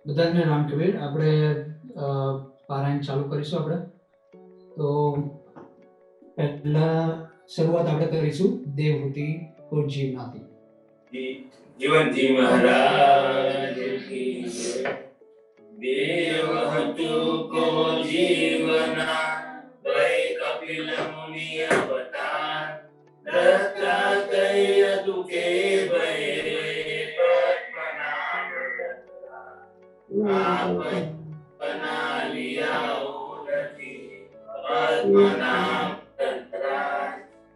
બધાને રામ કબીર. આપણે પારાયણ ચાલુ કરીશું. આપણે તો પહેલા શરૂઆત આપણે કરીશું દેવહૂતિ ગુરુજીમાંથી. જીવનજી મહારાજ કી જય. દેવહતુ કો જીવના ભય કપિલ મુનિ અવતાર દત્તાત્રેય દુખે ભય પદ્મનાભ બના લિયા ઉનકી પદ્મનાભ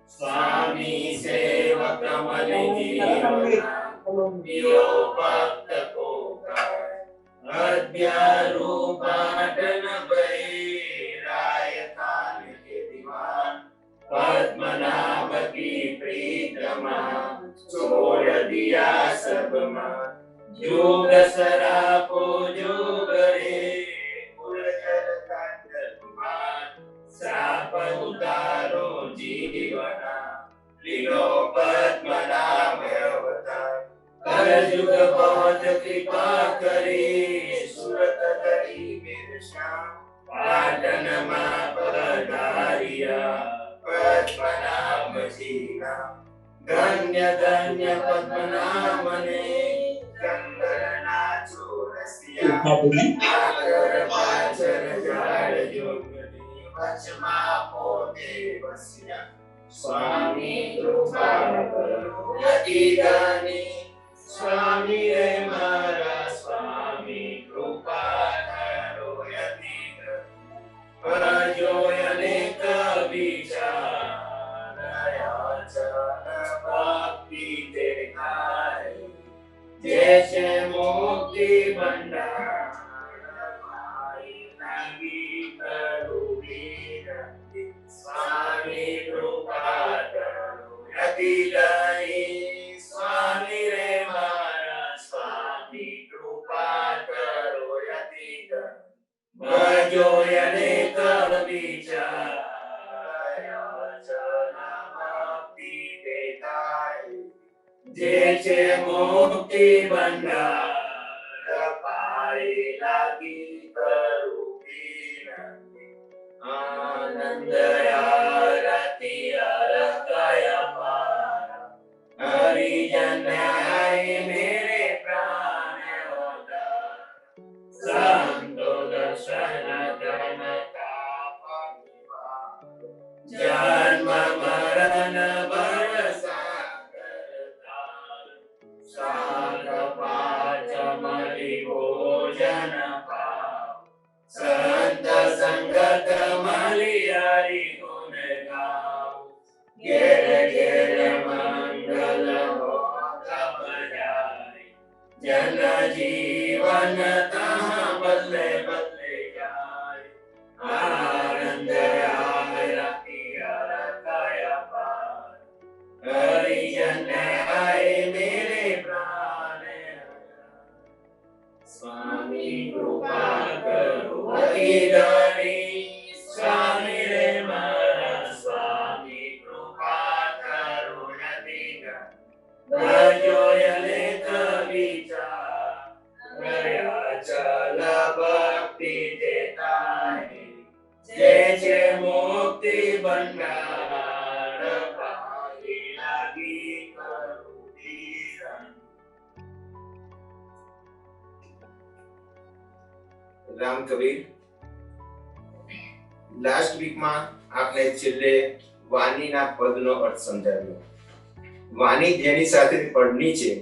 स्वामी सेवक कमल जीवन भक्त को अध्यारूपाटन राय काल के दीवान पद्मनाभ की प्रीतमा छोड़ दिया सब मान जुग सरापो जुग रे गुरजर कंद कुमार श्राप उतारो जीवना लीलो पद्मनाभ अवतार कलयुग बहुत कृपा करी सुरत धरी मेरे श्याम पाटन मां पधारिया पद्मनाभ जी नाम धन्य धन्य पद्मनाभ ने कंगना चोरसिया आकर पाचर जाड़ जोगनी वचमा पोते बसिया स्वामी कृपा करो यति गानी स्वामी रे मारा स्वामी कृपा करो यति भजो अनेक विचार भक्ति देखाय जैसे मुक्ति भंडार लगी करुवीर स्वामी कृपा करो यति गाई स्वामी रे मारा स्वामी कृपा करो यति भजो अनेक विचार भक्ति देताय जैसे मुक्ति भंडार पाए लागी करुवीर आनंद आरती अरकाया पार हरिजन आए मेरे प्राण उदार संतो दर्शन धर्म ताप निवार जन्म मरण भय सागर तार साग पाच मलि भोजन पाव संत संगत मलि हरि गुण गाओ घेर घेर मंगल होत बजाय जन जीवन तहाँ बदले बदले जाय आनंद आरती अरकाया पार हरिजन आए मेरे प्राण स्वामी कृपा करो अति दानी स्वामी रे मारा स्वामी कृपा करो यति भजो अनेक विचार गया चल भक्ति देता है जैसे मुक्ति भंडार पाए लागी करुवीर राम कबीर लास्ट वीक में आपने छेल्ले वाणी ना पद नो अर्थ समजाव्यो वाणी जेनी साथे पडनी छे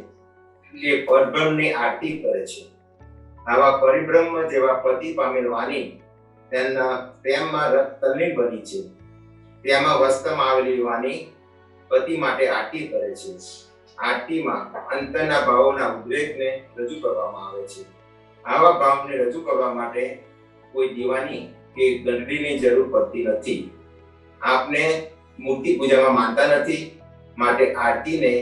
તે પરબ્રહ્મની આરતી કરે છે આવા પરિબ્રહ્મ જેવા પતિ પામેલ વાણી તેના પ્રેમમાં તલ્લીન બની છે તેમાં વસ્તમાં આવેલી વાણી પતિ માટે આરતી કરે છે આરતીમાં અંતરના ભાવોના ઉદ્રેકને રજૂ કરવામાં આવે છે આવા ભાવને રજૂ કરવા માટે કોઈ દીવાની કે ઘંટડીની જરૂર પડતી નથી આપને મૂર્તિ પૂજામાં માનતા નથી માટે આરતીને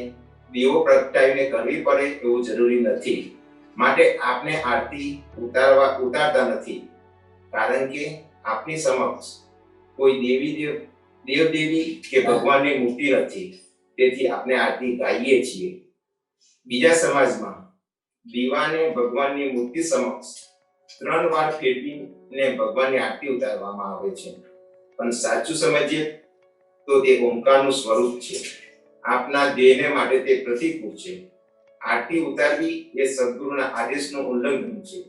દીવો પ્રગટાવીને કરવી પડે એવું જરૂરી નથી માટે આપને આરતી ઉતારતા નથી કારણ કે આપની સમક્ષ કોઈ દેવદેવી કે ભગવાનની મૂર્તિ નથી તેથી આપણે આરતી ગાઈએ છીએ બીજા સમાજમાં દીવાને ભગવાનની મૂર્તિ સમક્ષ 3 વાર ફેરવીને ભગવાનની આરતી ઉતારવામાં આવે છે. પણ સાચું સમજીએ તો તે ઓમકારનું સ્વરૂપ છે. આપના ધ્યેયને માટે તે પ્રતિકૂળ છે. આરતી ઉતારવી એ સદગુરુના આદેશનું ઉલ્લંઘન છે.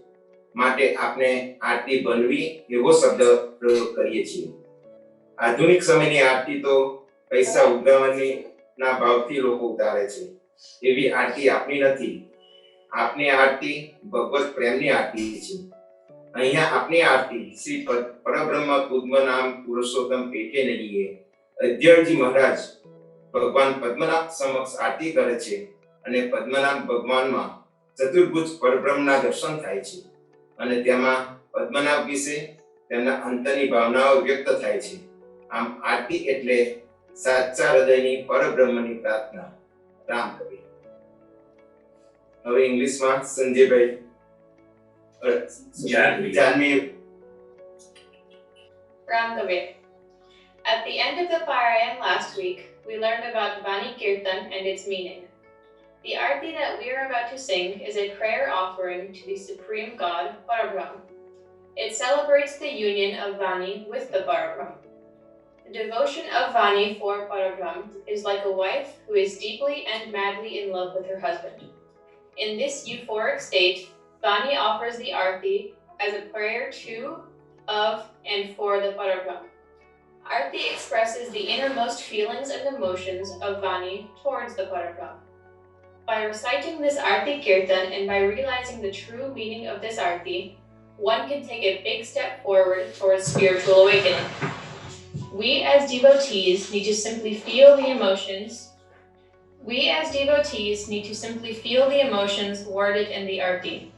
માટે આપણે આરતી બનવી એવો શબ્દ પ્રયોગ કરીએ છીએ. આધુનિક સમયની આરતી તો પૈસા ઉઘરાવવાની ના ભાવથી લોકો ઉતારે છે. એવી આરતી આપની નથી. આપની આરતી ભગવત પ્રેમની આરતી છે. અહીંયા આપની આરતી શ્રી પરબ્રહ્મ પદ્મનામ પુરુષોત્તમ પેઠે નહીએ અધ્યયજી મહારાજ ભગવાન પદ્મનાભ સમક્ષ આરતી કરે છે અને પદ્મનાભ ભગવાનમાં ચતુર્ભુજ પરબ્રહ્મના દર્શન થાય છે અને તેમાં પદ્મનાભ વિશે તેમના અંતરની ભાવનાઓ વ્યક્ત થાય છે. આમ આરતી એટલે સાચા હૃદયની પરબ્રહ્મની પ્રાર્થના. રામ કવિ. હવે ઇંગ્લિશમાં સંજયભાઈ Janvi. Ram Kabir. At the end of the Parayan last week, we learned about Vani Kirtan and its meaning. The arti that we are about to sing is a prayer offering to the Supreme God, Parabrahm. It celebrates the union of Vani with the Parabrahm. The devotion of Vani for Parabrahm is like a wife who is deeply and madly in love with her husband. In this euphoric state, Vani offers the arti as a prayer to, of, and for the Parabrahm. Arti expresses the innermost feelings and emotions of Vani towards the Parabrahm. By reciting this Arti Kirtan and by realizing the true meaning of this Arti, one can take a big step forward towards spiritual awakening. We as devotees need to simply feel the emotions. We as devotees need to simply feel the emotions worded in the Arti.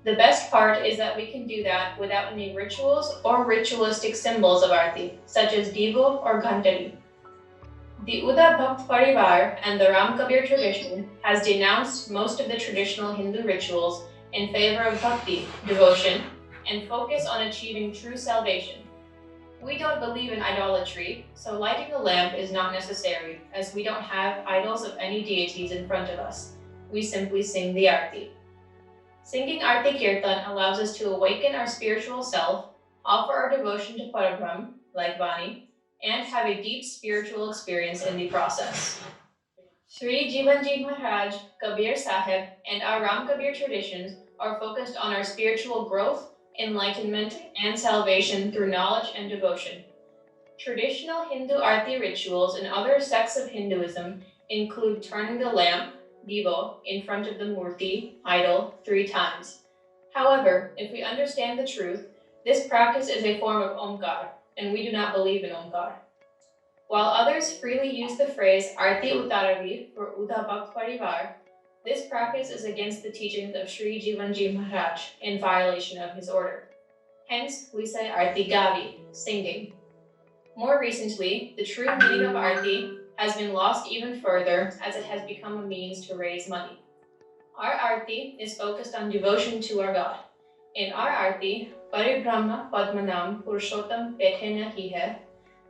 The best part is that we can do that without any rituals or ritualistic symbols of Arti, such as Divo or Ghantali. The Uda Bhakt Parivar and the Ram Kabir tradition has denounced most of the traditional Hindu rituals in favor of bhakti, devotion, and focus on achieving true salvation. We don't believe in idolatry, so lighting a lamp is not necessary, as we don't have idols of any deities in front of us. We simply sing the Arti. Singing Arti Kirtan allows us to awaken our spiritual self, offer our devotion to Parabrahm, like Vani, and have a deep spiritual experience in the process. Sri Jivanji Maharaj, Kabir Sahib, and our Ram Kabir traditions are focused on our spiritual growth, enlightenment, and salvation through knowledge and devotion. Traditional Hindu Arti rituals in other sects of Hinduism include turning the lamp, Divo, in front of the Murti, idol, 3 times. However, if we understand the truth, this practice is a form of Omkar, and we do not believe in Omkar. While others freely use the phrase Arti Utaravi for Uda Bhakt Parivar, this practice is against the teachings of Sri Jivanji Maharaj in violation of his order. Hence, we say Arti Gavi, singing. More recently, the true meaning of Arti has been lost even further as it has become a means to raise money. Our Arti is focused on devotion to our God. In our Arti, Paribrahma Padmanam Purushottam Pethena Hihe,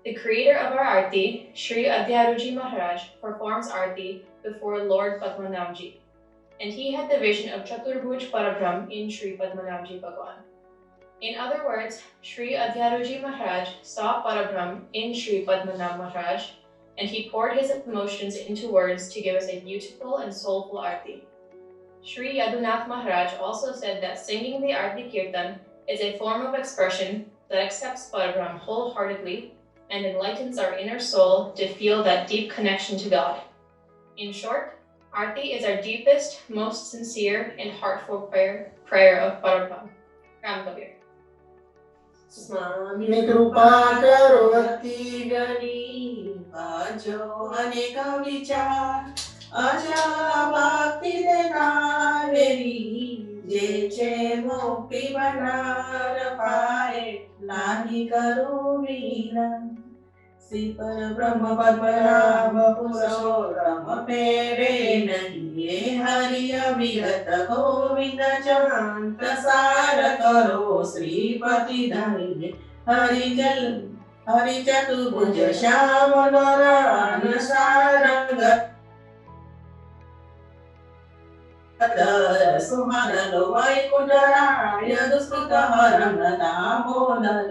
the creator of our Arti, Sri Adhyaruji Maharaj, performs Arti before Lord Padmanabji, and he had the vision of Chaturbhuj Parabrahm in Sri Padmanabji Bhagwan. In other words, Sri Adhyaruji Maharaj saw Parabrahm in Sri Padmanabh Maharaj, and he poured his emotions into words to give us a beautiful and soulful Arti. Sri Yadunath Maharaj also said that singing the Arti Kirtan is a form of expression that accepts Parabrahm wholeheartedly and enlightens our inner soul to feel that deep connection to God. In short, Arti is our deepest, most sincere, and heartful prayer of Parabrahm. Ram Kabir. स्वामी कृपा करो अति गरीब जो अनेक विचार अचला भक्ति देना मेरी जे चे मुक्ति बनार पाए नानी करो मीना श्री पर ब्रह्म पद्मनाभ पुरुषोत्तम पेरे नहीं हरि अविरत गोविंद चांत सार करो श्रीपति धन्य हरि चतुर्भुज श्याम नारायण सारंग सुमरलो वैकुण्ठराय दुष्कृतहरणदामोदर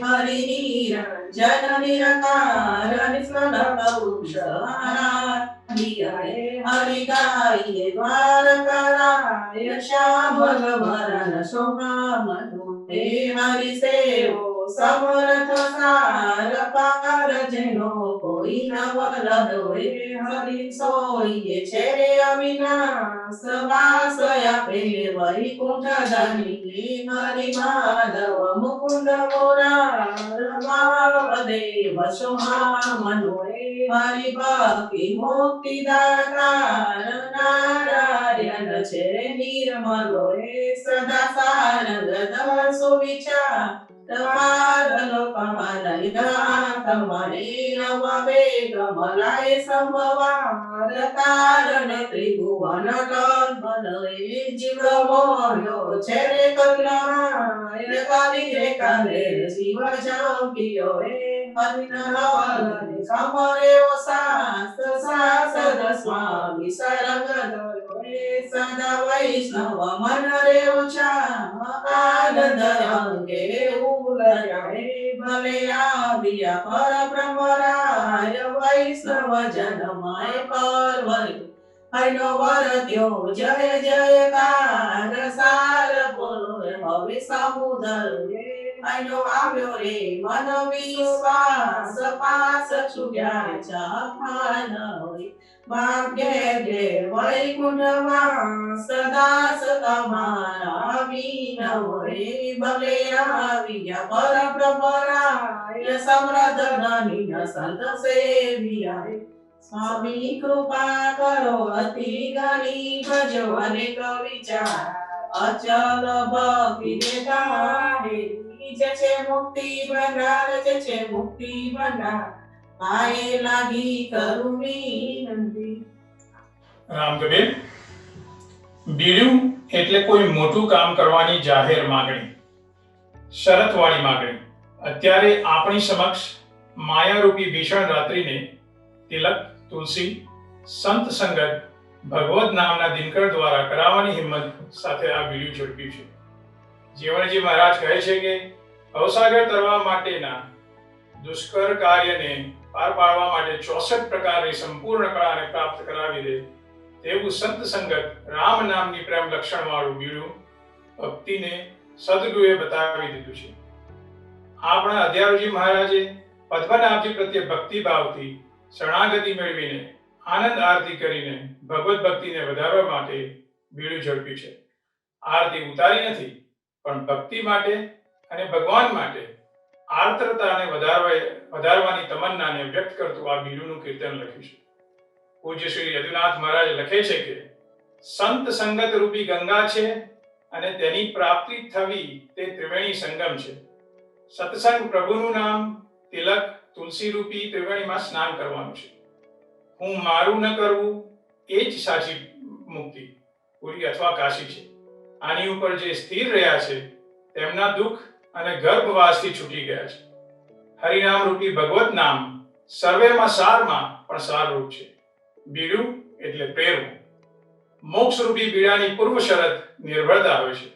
हरिनिरञ्जन निरकार निष्कलकवृक्षहाराय हरिगाय द्वारकराय श्यामलवरण शोभामनु हे हरिसेवो समर्थ सार पार જેનો કોઈ નવલ હોય હરિ સોઈએ છે રે અવિનાશ વાસયા પે વૈકુંઠ ધની હરિ માધવ મુકુંદ મોરારદેવ સોહામનો હરિ ભક્તિ મુક્તિ દાતાર નારાયણ છે નિર્મલો સદા સારંગદ સુવિચાર તમારો તમારે નવેગ મલાય સંભવાર કારણ ત્રિભુવન કલ્પન જીવમોયો છે રે કલ્યાણ કાલી રે કાલે શિવ જંપિયો હરિનરવલ સમરે ઓ શાસ્ત્ર શાસદ સ્વામી સરંગ સદા વૈષ્ણવ મન રે ઉચા આનંદ અંગે ભલે આવ્યા પર બ્રહ્મરાય વૈષ્ણવ જનમાય પરવર હરિનો વરત્યો જય જયકાર સાર બોલો હવે સમુદર હરિનો આવ્યો રે મન વિશ્વાસ પાસ છૂટ્યા ચાખાન ભાગ્ય વૈકુંઠમાં સદાસ તમારા વિનવ ભલે આવ્યા પર પ્રભરાય સમૃદ્ધ જ્ઞાની સંત સેવિયાય સ્વામી કૃપા કરો અતિ ગણી ભજો અનેક વિચાર અચલ ભક્તિ દેતા જે છે મુક્તિ ભંડાર જે છે મુક્તિ ભંડાર પાયે લાગી કરું વિનંતી. રામકબીર, બીડું એટલે કોઈ મોટું કામ કરવાની જાહેર માંગણી, શરતવાળી માંગણી. અત્યારે આપણી સમક્ષ માયારૂપી ભીષણ રાત્રિને તિલક, તુલસી, સંત સંગત, ભગવત નામના દિનકર દ્વારા કરાવવાની હિંમત સાથે આ બીડું ઝડપ્યું છે. જીવણજી મહારાજ કહે છે કે ભવસાગર તરવા માટેના દુષ્કર કાર્યને પાર પાડવા માટે 64 પ્રકારની સંપૂર્ણ કળાને પ્રાપ્ત કરાવી દે તેવું સંત સંગત રામ નામની પ્રેમ લક્ષણ વાળું બીડું ભક્તિને સદગુરુએ બતાવી દીધું છે. આપણા અધ્યારુજી મહારાજે પદ્મનાભજી પ્રત્યે ભક્તિભાવથી શરણાગતિ મેળવીને આનંદ આરતી કરીને ભગવત ભક્તિને વધારવા માટે બીડું ઝડપ્યું છે. આરતી ઉતારી નથી, પણ ભક્તિ માટે અને ભગવાન માટે આર્દ્રતાને વધારવાની તમન્નાને વ્યક્ત કરતું આ બીડુનું કીર્તન લખ્યું છે. પૂજ્ય શ્રી યદુનાથ મહારાજ લખે છે કે સંત સંગત રૂપી ગંગા છે અને તેની પ્રાપ્તિ થવી તે ત્રિવેણી સંગમ છે. સત્સંગ પ્રભુનું નામ, તિલક, તુલસી રૂપી ત્રિવેણીમાં સ્નાન કરવાનું છે. હું મારું ન કરવું એ જ સાચી મુક્તિ, પુરી અથવા કાશી છે. આની ઉપર જે સ્થિર રહ્યા છે તેમના દુઃખ અને ગર્ભવાસથી છૂટી ગયા છે. હરિનામ રૂપી ભગવત નામ સર્વેમાં સારમાં પણ સારરૂપ છે. બીડું એટલે પ્રેરવું. મોક્ષ રૂપી બીડાની પૂર્વ શરત નિર્ભરતા હોય છે.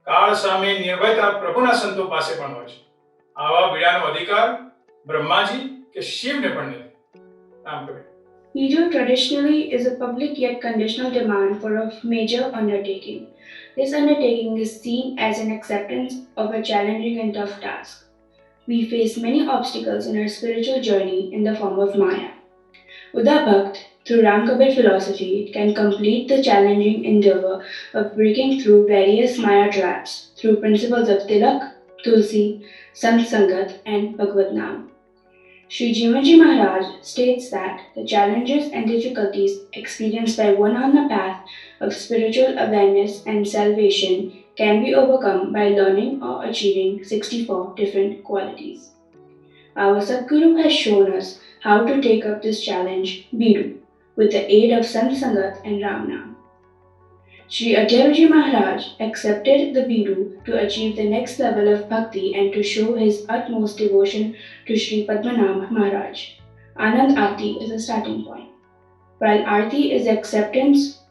કાળ સામે નિર્ભયતા પ્રભુના સંતો પાસે પણ હોય છે. આવા બીડાનો અધિકાર બ્રહ્માજી કે શિવને પણ નથી. નામ કહે. Bidu traditionally is a public yet conditional demand for a major undertaking. This undertaking is seen as an acceptance of a challenging and tough task. We face many obstacles in our spiritual journey in the form of Maya. Uda Bhakt, through Ramkabir philosophy, can complete the challenging endeavor of breaking through various Maya traps through principles of Tilak, Tulsi, Sant Sangat, and Bhagavad Nam. Sri Jivaji Maharaj states that the challenges and difficulties experienced by one on the path of spiritual awareness and salvation can be overcome by learning or achieving 64 different qualities. Our Sadguru has shown us how to take up this challenge, Bidu, with the aid of Sant Sangat and Ram Nam. Sri Adhyaruji Maharaj accepted the Bidu to achieve the next level of bhakti and to show his utmost devotion to Sri Padmanabh Maharaj. Anand Aarti is a starting point. While Aarti is acceptance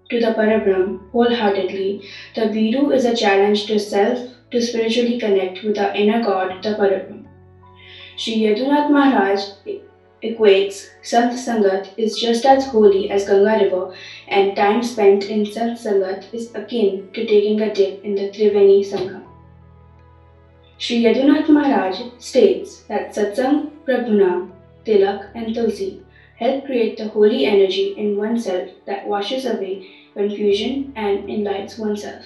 to the Parabrahm wholeheartedly, the Bidu is a challenge to self to spiritually connect with the inner God, the Parabrahm. Sri Yadunath Maharaj equates Sant Sangat is just as holy as Ganga River, and time spent in Sant Sangat is akin to taking a dip in the Triveni Sangam. Sri Yadunath Maharaj states that Satsang, Prabhunam, Tilak, and Tulsi help create the holy energy in oneself that washes away confusion and enlightens oneself.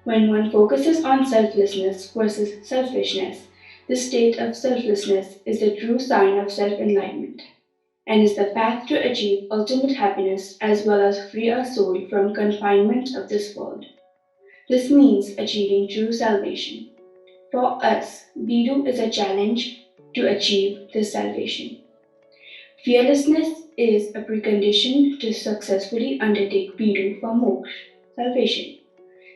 When one focuses on selflessness versus selfishness, this state of selflessness is the true sign of self enlightenment and is the path to achieve ultimate happiness as well as free our soul from confinement of this world. This means achieving true salvation. For us, Bidu is a challenge to achieve this salvation. Fearlessness is a precondition to successfully undertake Bidu for moksha, salvation.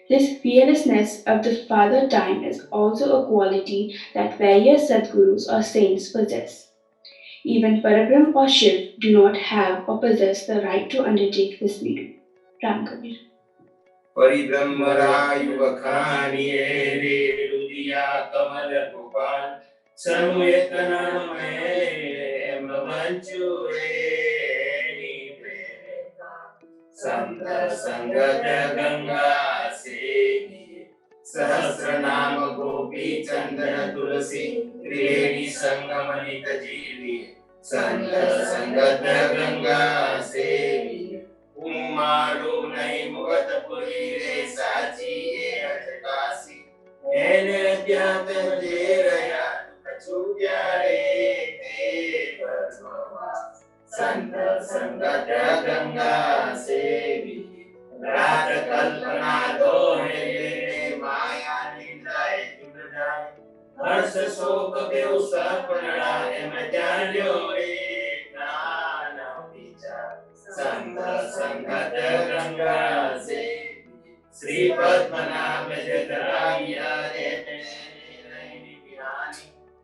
This fearlessness of the Father Time is also a quality that various Sadgurus or saints possess. Even Parabrahm or Shiv do not have or possess the right to undertake this Bidu. Ram Kabir. परिब्रह्मरायु वखानिये रे रुदिया कमल गोपाल समुयतना में मवंचुरे निप्रेता संत संगत गंगा सेवी सहस्र नाम गोपी चंदन तुलसी त्रिवेणी संगम नित जीवी संत संगत गंगा सेवी उमारू नहीं मुगत पुरी रे साची ये अटकासी एने अज्ञात जे रया छूट्या रे ते परमवा संत संगत गंगा सेवी रात कल्पना दो है माया निंदाए जुड़ जाए हर्ष शोक बेउ सपना एम जान्यो रे ज्ञान विचार संत संगत गंगा से श्री पद्मनाभ जगराया रे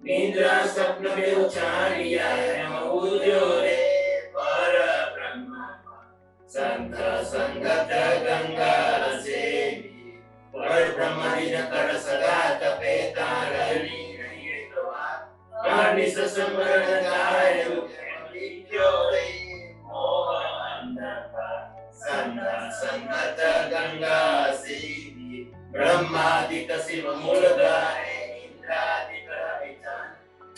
निद्रा स्वप्न में उचारिया मऊजो रे पर ब्रह्म संत संगत गंगा से पर ब्रह्म दिन कर सदा तपे तारणी रही तो पानी सस्मरण गाय लिख्यो रे संगत गंगा सेवी ब्रह्मादिक शिव मूलधारे इंद्रादिक विचार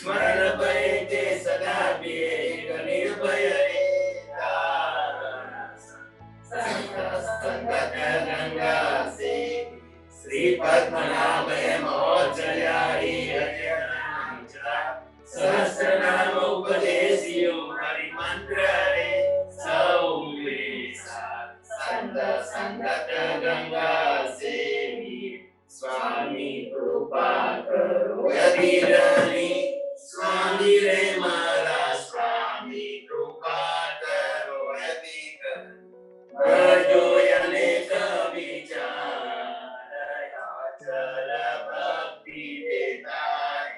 स्मरण भय ते सदा विवेक निर्भय रे संगत गंगा सेवी श्री पद्मनाभ महोत्सयारी सहस्र नाम उपदेशियो हरि मंत्र रे संगत गंगा सेवी स्वामी कृपा करो यदि स्वामी रे मारा स्वामी कृपा करो यदि भजो अनेक विचार याचल भक्ति देताय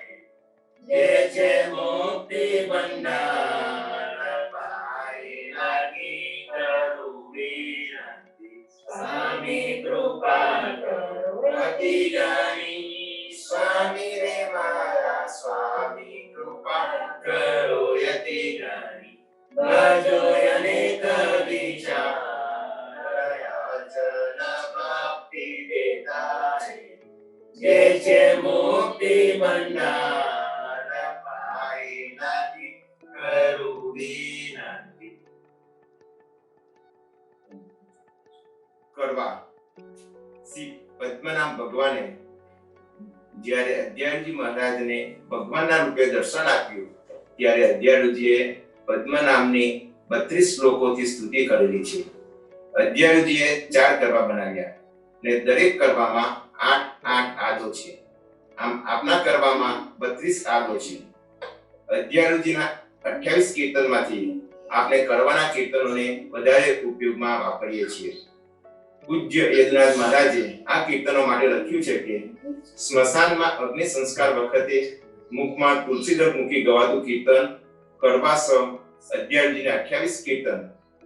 जे छे मुक्ति भंडार पाए लागी करू स्वामी कृपा करो अति ज्ञानी स्वामी रे मारा स्वामी कृपा करो यति ज्ञानी भजो अनेक विचार याचन भक्ति देताय जे छे मुक्ति भंडार पाए लागी करू विनंती કરવા શ્રી પદ્મનાભ ભગવાને જ્યારે અદ્યારજી મહારાજને ભગવાનના રૂપે દર્શન આપ્યું ત્યારે અદ્યારુજીએ પદ્મનાભની 32 શ્લોકોથી સ્તુતિ કરેલી છે. અદ્યારુજીએ 4 કરવા બનાવ્યા ને દરેક કરવામાં 8 આદો છે. આમ આપના કરવામાં 32 આદો છે. અદ્યારુજીના 28 કીર્તનમાંથી આપણે કરવાના કીર્તનોને વધારે ઉપયોગમાં વાપરીએ છીએ. પૂજ્ય યદુનાથ મહારાજે આ કીર્તનો માટે લખ્યું છે કે સ્મશાનમાં અગ્નિ સંસ્કાર વખતે મુખમાં તુલસીદળ મૂકી ગવાતું કીર્તન કરવા સમ અદ્યારજીને 28 કીર્તન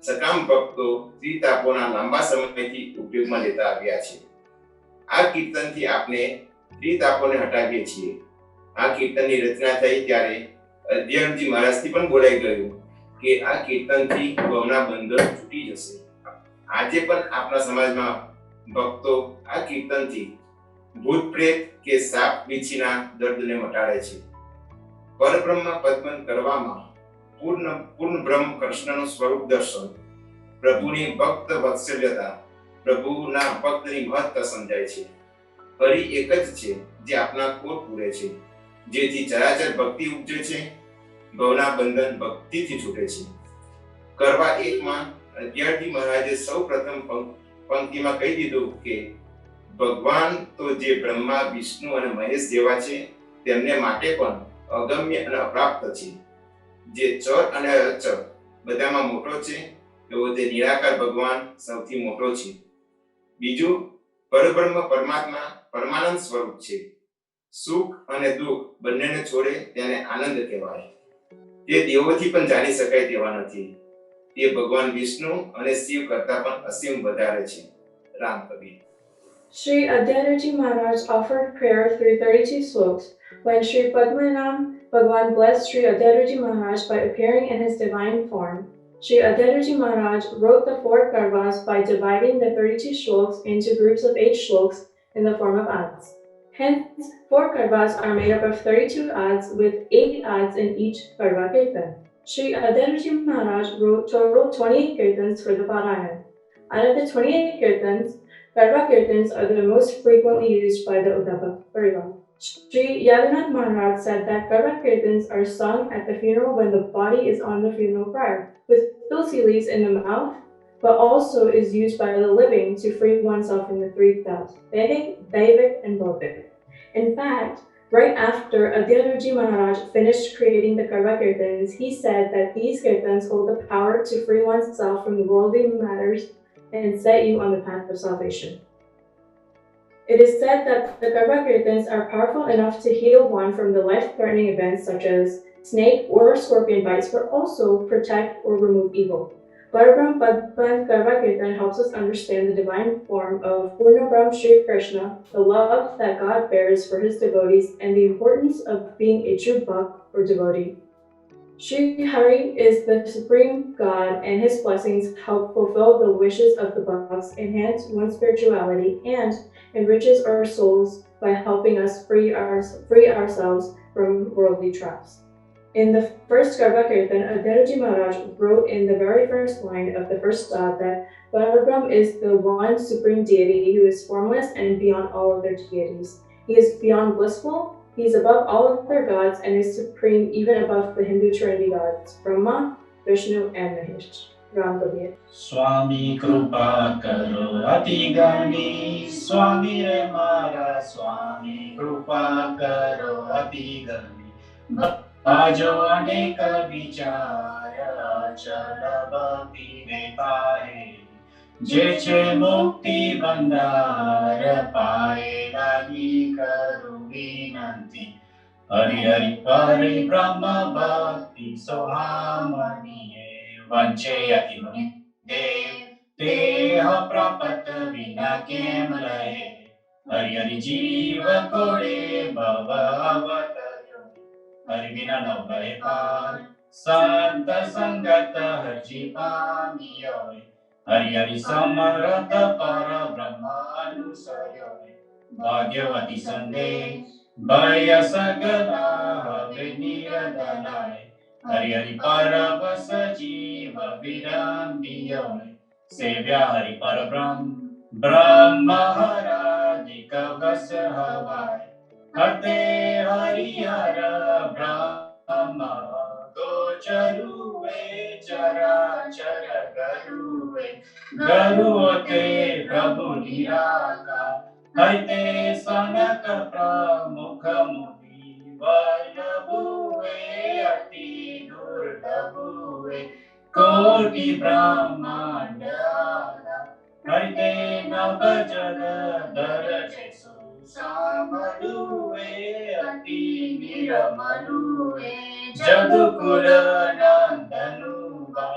સકામ ભક્તો ત્રિતાપોના લાંબા સમયથી ઉપયોગમાં લેતા આવ્યા છે. આ કીર્તનથી આપણે ત્રિતાપોને હટાવીએ છીએ. આ કીર્તનની રચના થઈ ત્યારે અધ્યયનજી મહારાજથી પણ બોલાઈ ગયું કે આ કીર્તનથી ભવના બંધન છૂટી જશે. આજે પણ આપણા સમાજમાં ભક્તો આ કીર્તનથી ભૂત પ્રેત કે સાપ વીંછીના દર્દને મટાડે છે. પરબ્રહ્મ પદ્મન કરવામાં પૂર્ણ બ્રહ્મ કૃષ્ણનું સ્વરૂપ દર્શન, પ્રભુની ભક્ત વાત્સલ્યતા, પ્રભુના ભક્તની મહત્તા સમજાય છે. હરિ એક જ છે જે આપના કોર પૂરે છે, જેથી ચરાચર ભક્તિ ઉપજે છે, ભવના બંધન ભક્તિથી છૂટે છે. કરવા એકમાં અગિયારજી મહારાજે સૌ પ્રથમ પંક્તિમાં કહી દીધું કે ભગવાન તો જે બ્રહ્મા, વિષ્ણુ અને મહેશ જેવા છે તેમને માટે પણ અગમ્ય અને અપ્રાપ્ત છે. જે ચર અને અચર બધામાં મોટો છે એવો તે નિરાકાર ભગવાન સૌથી મોટો છે. બીજું, પરબ્રહ્મ પરમાત્મા પરમાનંદ સ્વરૂપ છે. સુખ અને દુઃખ બંનેને છોડે તેને આનંદ કહેવાય. તે દેવોથી પણ જાણી શકાય તેવા નથી. તે ભગવાન વિષ્ણુ અને શિવ કરતા પણ અસીમ વધારે છે. Ram Kabir. Sri Adhyayanaji Maharaj offered prayer through 32 sloks. When Sri Padmanabh Bhagwan blessed Sri Adhyayanaji Maharaj by appearing in his divine form, Sri Adhyayanaji Maharaj wrote the 4 karvas by dividing the 32 shloks into groups of 8 shloks in the form of ads. Hence, 4 karvas are made up of 32 ads with 8 ads in each karva kirtan. Sri Adhyayanaji Maharaj wrote total 28 kirtans for the Parayana. Out of the 28 kirtans, Karva kirtans are the most frequently used by the Uddhava Parivar. Sri Yadinath Maharaj said that Karva kirtans are sung at the funeral when the body is on the funeral pyre, with tulsi leaves in the mouth, but also is used by the living to free oneself from the 3 doubts, Vedic, Daivik, and Bautic. In fact, right after Adhyayanaji Maharaj finished creating the Karva kirtans, he said that these kirtans hold the power to free oneself from worldly matters and set you on the path of salvation. It is said that the Karva kirtans are powerful enough to heal one from the life-threatening events such as snake or scorpion bites, but also protect or remove evil. Parabrahm Padman Karva Kirtan helps us understand the divine form of Purna Brahm Shri Krishna, the love that God bears for his devotees, and the importance of being a true bhakt or devotee. Sri Hari is the supreme God, and his blessings help fulfill the wishes of the bhakts, enhance one's spirituality, and enriches our souls by helping us free ourselves from worldly traps. In the first Karva Kirtan, Adhyayanaji Maharaj wrote in the very first line of the first stad that Parabrahm is the one supreme deity who is formless and beyond all other deities. He is beyond blissful. He is above all other gods and is supreme even above the Hindu Trinity gods, Brahma, Vishnu, and Mahesh. Ram Kabir. Swami Krupa Karo Atigani, Swami Remara, Swami Krupa Karo Atigani. Ajo Aneka Vichara Chala Bhakti Vetare, Jeche Mukti Bandar Pae Lagi Karu Vinanti. Hari Hari Pari Brahma Bhakti Sohamani Vanchayati Dev Deha Prapat Vina Kem Rahe. Hari Hari Jiva Kore Baba Avatayo. Hari Vina no Bhai Par Santa Sangata Harji Pamiyoy. Hari Hari Samarata Para Brahma Anusayoy. Bhagyavati Sandesh Bhaya Sagala Vigniradhanay. Hari Hari Paravasa Jiva Vidambiyoy. Sevya Hari Parabrahm Brahma Haradika Vasa Havai. Harte Hari Hara Brahma Gocharuve Chara Chara Garuve Garuote Prabhu Niraka. Haite Sanaka Pramukha Muni Vallabhuve Ati Durlabhuve Koti Brahmandana. Haite Navajana Darajesu Samaluve Ati Niramaluve Jadukula Nandanuva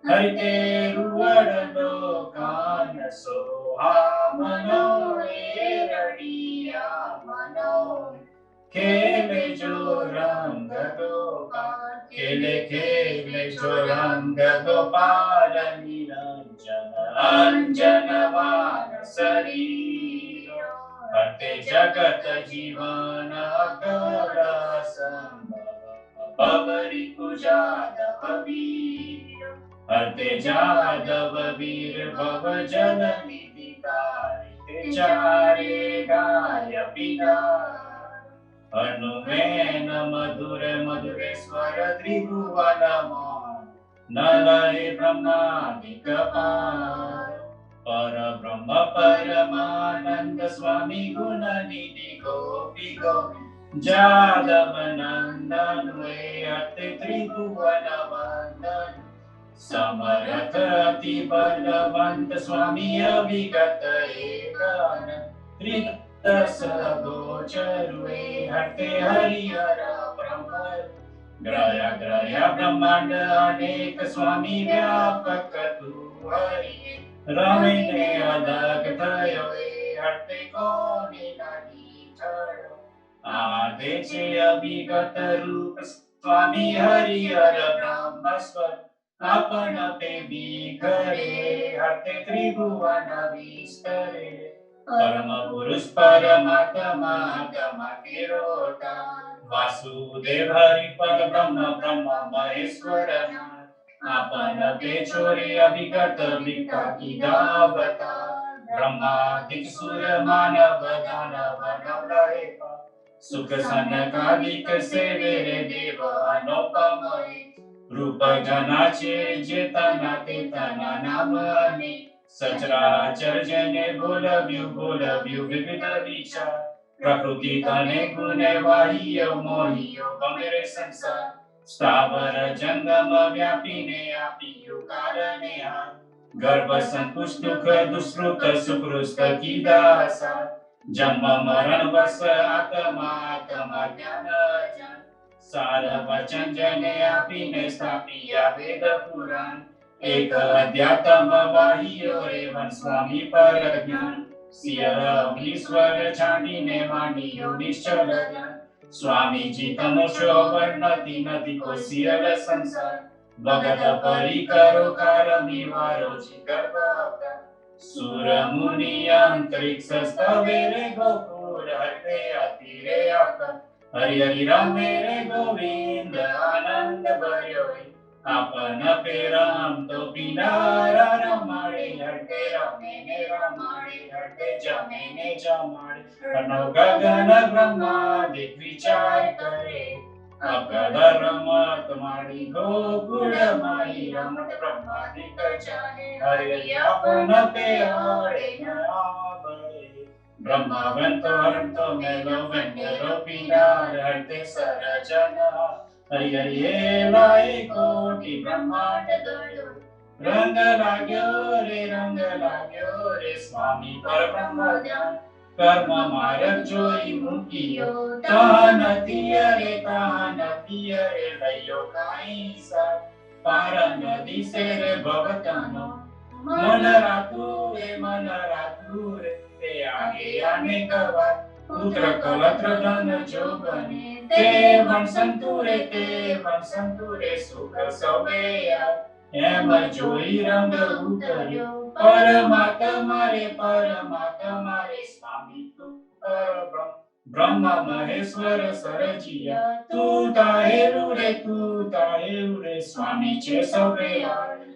હરિતે રૂવડલો કાન સોહામનો એ રડિયા મનો ખેલે જો રંગ ગોપાલ ખેલે જો રંગ ગોપાલ નિરંજન અંજન van શરીર હતે જગત જીવન અકળ સંભવ બબરી પૂજાદવ વીર હતે જાદવ વીર ભવ જન નિધિ તે ચારે ગાય પિતા હનુમેન મધુર મધુરેશ્વર ત્રિભુવન નલય બ્રહ્માદિક પાર પરબ્રહ્મ પરમાનંદ સ્વામી ગુણ નિધિ ગોપી ગોવિંદ જાદવ નંદન વે અતિ ત્રિભુવન વંદન સમરથ અતિ બલવંત સ્વામી અવિગત એકન ત્રિદશ ગોચર વે હતે હરિહર બ્રહ્મર ગ્રય ગ્રય બ્રહ્માંડ અનેક સ્વામી વ્યાપક તું હરિ રમીને અલગ થયો એ હતે કોની નહીં થયો આદે છે અવિગત રૂપ સ્વામી હરિહર બ્રહ્મસ્વર આપણ તે વિખરે હતે ત્રિભુવન વિસ્તરે પરમ પુરુષ પરમાત્મા તમા કિરોતા વાસુદેવ હરિ પદ બ્રહ્મ બ્રહ્મ મહેશ્વર આપન તે છોરે અવિગત વિકા કીધા બતા બ્રહ્માદિક સુર માનવ દાનવ નવલહે સુખ સનકાદિક સેવે રે દેવ અનુપમય રૂપ ઘના છે જેતના તેતના નામ અને સચરાચર જેને બોલવ્યું વિવિધ વિચાર પ્રકૃતિ તને ગુણે વાહિયો મોહિયો ગમે સંસાર સ્થાવર જંગમ વ્યાપીને આપ્યું કારણે આ ગર્ભ સંકુચ દુઃખ દુષ્કૃત સુકૃત કીધા સા જન્મ મરણ વસ આત્મા જ્ઞાન સાર વચન જેને આપીને સ્થાપ્યા વેદ પુરાણ એક અધ્યાત્મ વાહિયો રેવન સ્વામી પર જ્ઞાન સિયર છાંડીને માંડીયો નિશ્ચલ જ્ઞાન સ્વામીજી તમોશો વર્ણતી નથી કો સિયર સંસાર ભગત પરિકરો કારમી વારો જી ગર્ભ સુર મુનિ અંતરિક્ષ સ્તવે રે ગોકુળ હતે અતિરે આકા હરિ હરિ રમે રે ગોવિંદ આનંદ ભર્યો આપન પેરામ તો પિનારા રમાડે હટે રમે ને રમાડે હટે જમે ને જમાડે કનો ગગન બ્રહ્માદિક વિચાર કરે અકળ રમત માડી ગોકુળ માઈ રમત બ્રહ્માદિક જાને હરિ હરિ આપન પેરાડે નયાબળે બ્રહ્માવંતો હરતો મેલો વેંગરો પિનાર હટે સરજન હરિ હરિ એલાય કોટી બ્રહ્માંડ ગયો રંગ લાગ્યો રે સ્વામી પર બ્રહ્મ જ્ઞાન કર્મ માર્ગ જોઈ મૂક્યો તા નથી અરે લયો કાઈ સા પાર નદી સે રે ભવતનો મન રાતું રે તે આગે આને કવા પુત્ર કલત્ર ધન જો બને તે વંશંતુરે સુખ સૌએ એમ જોઈ રંગ ઉતર્યો પરમાત્મા રે સ્વામી તું પરબ્રહ્મ બ્રહ્મ મહેશ્વર સરજીયા તું તાહેરું રે સ્વામી છે સૌએ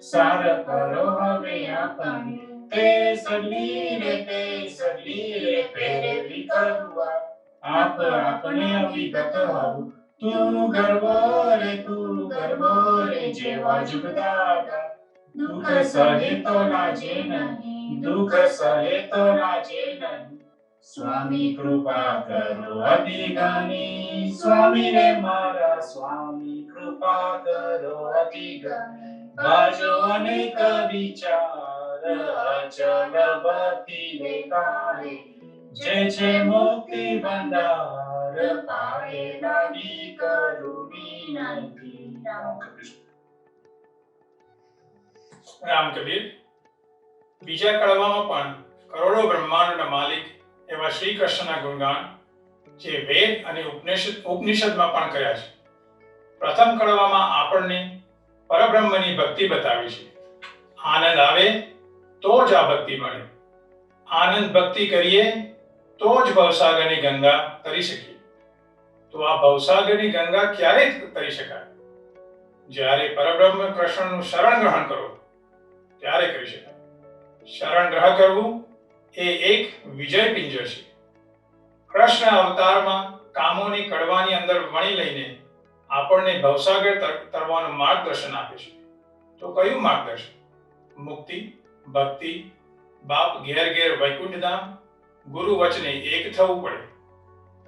સાર કરો હવે આપણે તે સગલી રે પેરે વિકરુઆ આપ આપણે અવિગત હોવું તું ગર્વો રે જેવા જુગદાતા દુઃખ સહે તો લાજે નહીં સ્વામી કૃપા કરો અતિ જ્ઞાની સ્વામી રે મારા સ્વામી કૃપા કરો અતિ જ્ઞાની બાજો અનેક વિચાર અચલ ભક્તિ રે કાહે જે છે મુક્તિ ભંડાર પાએ લાગી કરું વિનંતી. રામ કૃષ્ણ. રામ કબીર બીજા કળવામાં પણ કરોડો બ્રહ્માંડના માલિક એવા શ્રી કૃષ્ણના ગુણગાન જે વેદ અને ઉપનિષદમાં પણ કર્યા છે. પ્રથમ કળવામાં આપણને પરબ્રહ્મની ભક્તિ બતાવી છે. આનંદ આવે તો જ આ ભક્તિ મળે. આનંદ ભક્તિ કરીએ તો જ ભવસાગરની ગંગા તરી શકીએ. તો આ ભવસાગરની ગંગા ક્યારે તરી શકાય? જ્યારે પરબ્રહ્મ કૃષ્ણનું શરણ ગ્રહણ કરો ત્યારે કરી શકાય. શરણ ગ્રહ કરવું એ એક વિજય પિંજર છે. કૃષ્ણ અવતારમાં કામોની કડવાની અંદર વણી લઈને આપણને ભવસાગર તરવાનું માર્ગદર્શન આપે છે. તો કયું માર્ગદર્શન? મુક્તિ, ભક્તિ, બાપ ઘેર ઘેર વૈકુંઠ ધામ, ગુરુ વચને એક થવું પડે,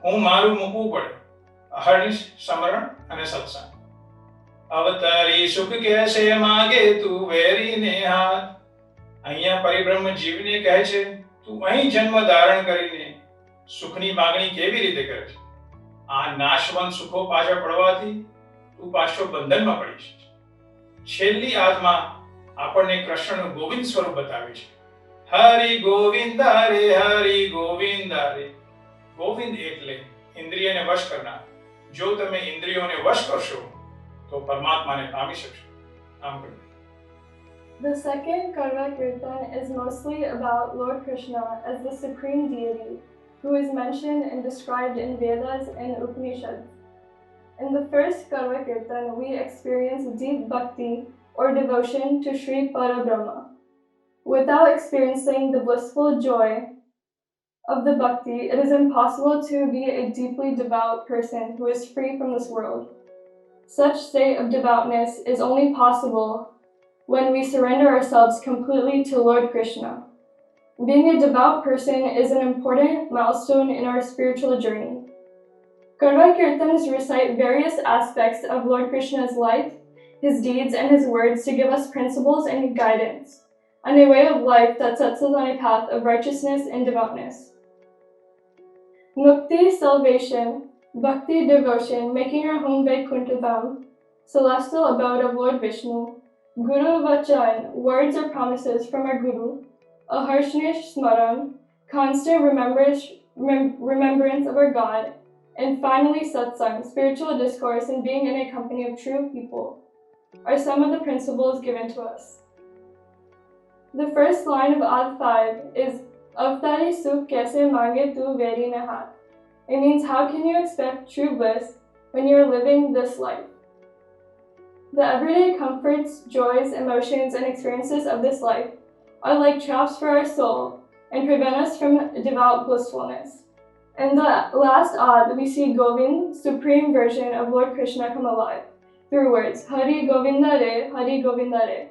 હું મારું મૂકવું પડે, અહર્નિશ સ્મરણ અને સત્સંગ. અવતારી સુખ કેસે માગે તું વેરીને હાથ. અહીંયા પરિબ્રહ્મ જીવને કહે છે તું અહીં જન્મ ધારણ કરીને સુખની માગણી કેવી રીતે કરે છે? આ નાશવંત સુખો પાછળ પડવાથી તું પાછો બંધનમાં પડીશ. છેલ્લી આત્મા આપણને કૃષ્ણનું ગોવિંદ સ્વરૂપ બતાવે છે. હરિ ગોવિંદા રે, હરિ ગોવિંદા રે. ગોવિંદ એટલે ઇન્દ્રિયને વશ કરનાર. જો તમે ઇન્દ્રિયોને વશ કરશો તો પરમાત્માને પામી શકશો. આમ કહ્યું. The second Karva Kirtan is mostly about Lord Krishna as the supreme deity who is mentioned and described in Vedas and Upanishads. In the first Karva Kirtan, we experience deep bhakti or devotion to Sri Parabrahma. Without experiencing the blissful joy of the bhakti, it is impossible to be a deeply devout person who is free from this world. Such state of devoutness is only possible when we surrender ourselves completely to Lord Krishna. Being a devout person is an important milestone in our spiritual journey. Karva Kirtans recite various aspects of Lord Krishna's life, his deeds, and his words to give us principles and guidance on a way of life that sets us on a path of righteousness and devoutness. Mukti, salvation, bhakti, devotion, making our home Vaikuntha, celestial abode of Lord Vishnu, Guru Vachan, words or promises from our Guru, Aharshnish Smaran, constant remembrance of our God, and finally Satsang, spiritual discourse and being in a company of true people, are some of the principles given to us. The first line of Ad 5 is Avtari Sukh Kaise Mange Tu Veri Nahat. It means, how can you expect true bliss when you are living this life? The everyday comforts, joys, emotions, and experiences of this life are like traps for our soul and prevent us from devout blissfulness. In the last Ad, we see Govind, supreme version of Lord Krishna, come alive through words Hari Govinda Re, Hari Govinda Re.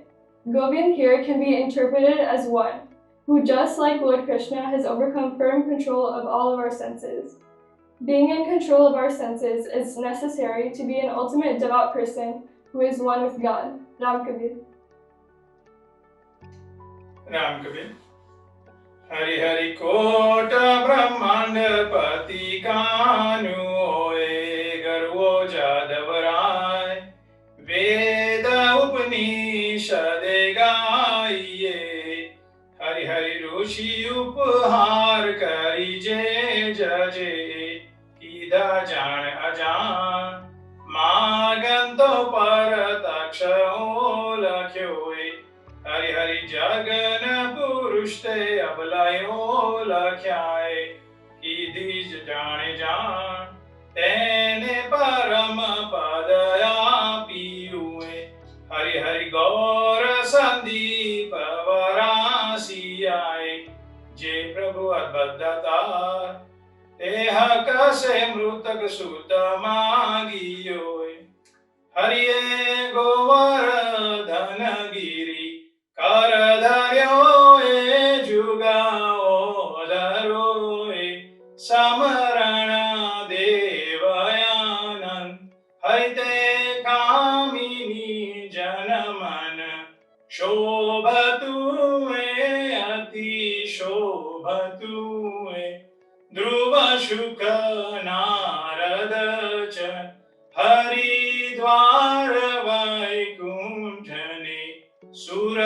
Govind here can be interpreted as one who, just like Lord Krishna, has overcome firm control of all of our senses. Being in control of our senses is necessary to be an ultimate devout person who is one with God. Ram Kabir. Ram Kabir. Hari Hari કોટ બ્રહ્માંડ પતિ કાનુ હોય, ગરવો જાદવરાય વેદ ઉપનિષદ ગાઈએ. હરિ હરિ ઋષિ ઉપહાર કરી જે જજે, કીધા જાણ અજાણ માગંતો પરતક્ષ લખ્યો. હરિ હરિ જગન પુરુષ તે અબલાયો લખ્યાય, કીધી જ જાણે જાણ તેને પરમ પદ આપીયું. હરિ હરિ ગૌર સંદીપ વરાસિયાય, જે પ્રભુ અદ્ભુતતા તે કસે મૃતક સુત માગીયો. હરિએ ગોવર્ધન ગિરી કર ધર્યો જુગાઓ ધરો. સમરણ દેવયાનંદ હરિતે કામિની જનમન શોભતું અતિ શોભતું. ધ્રુવ શુક નારદ ચ હરિદ્વાર વૈકુંઠને સુર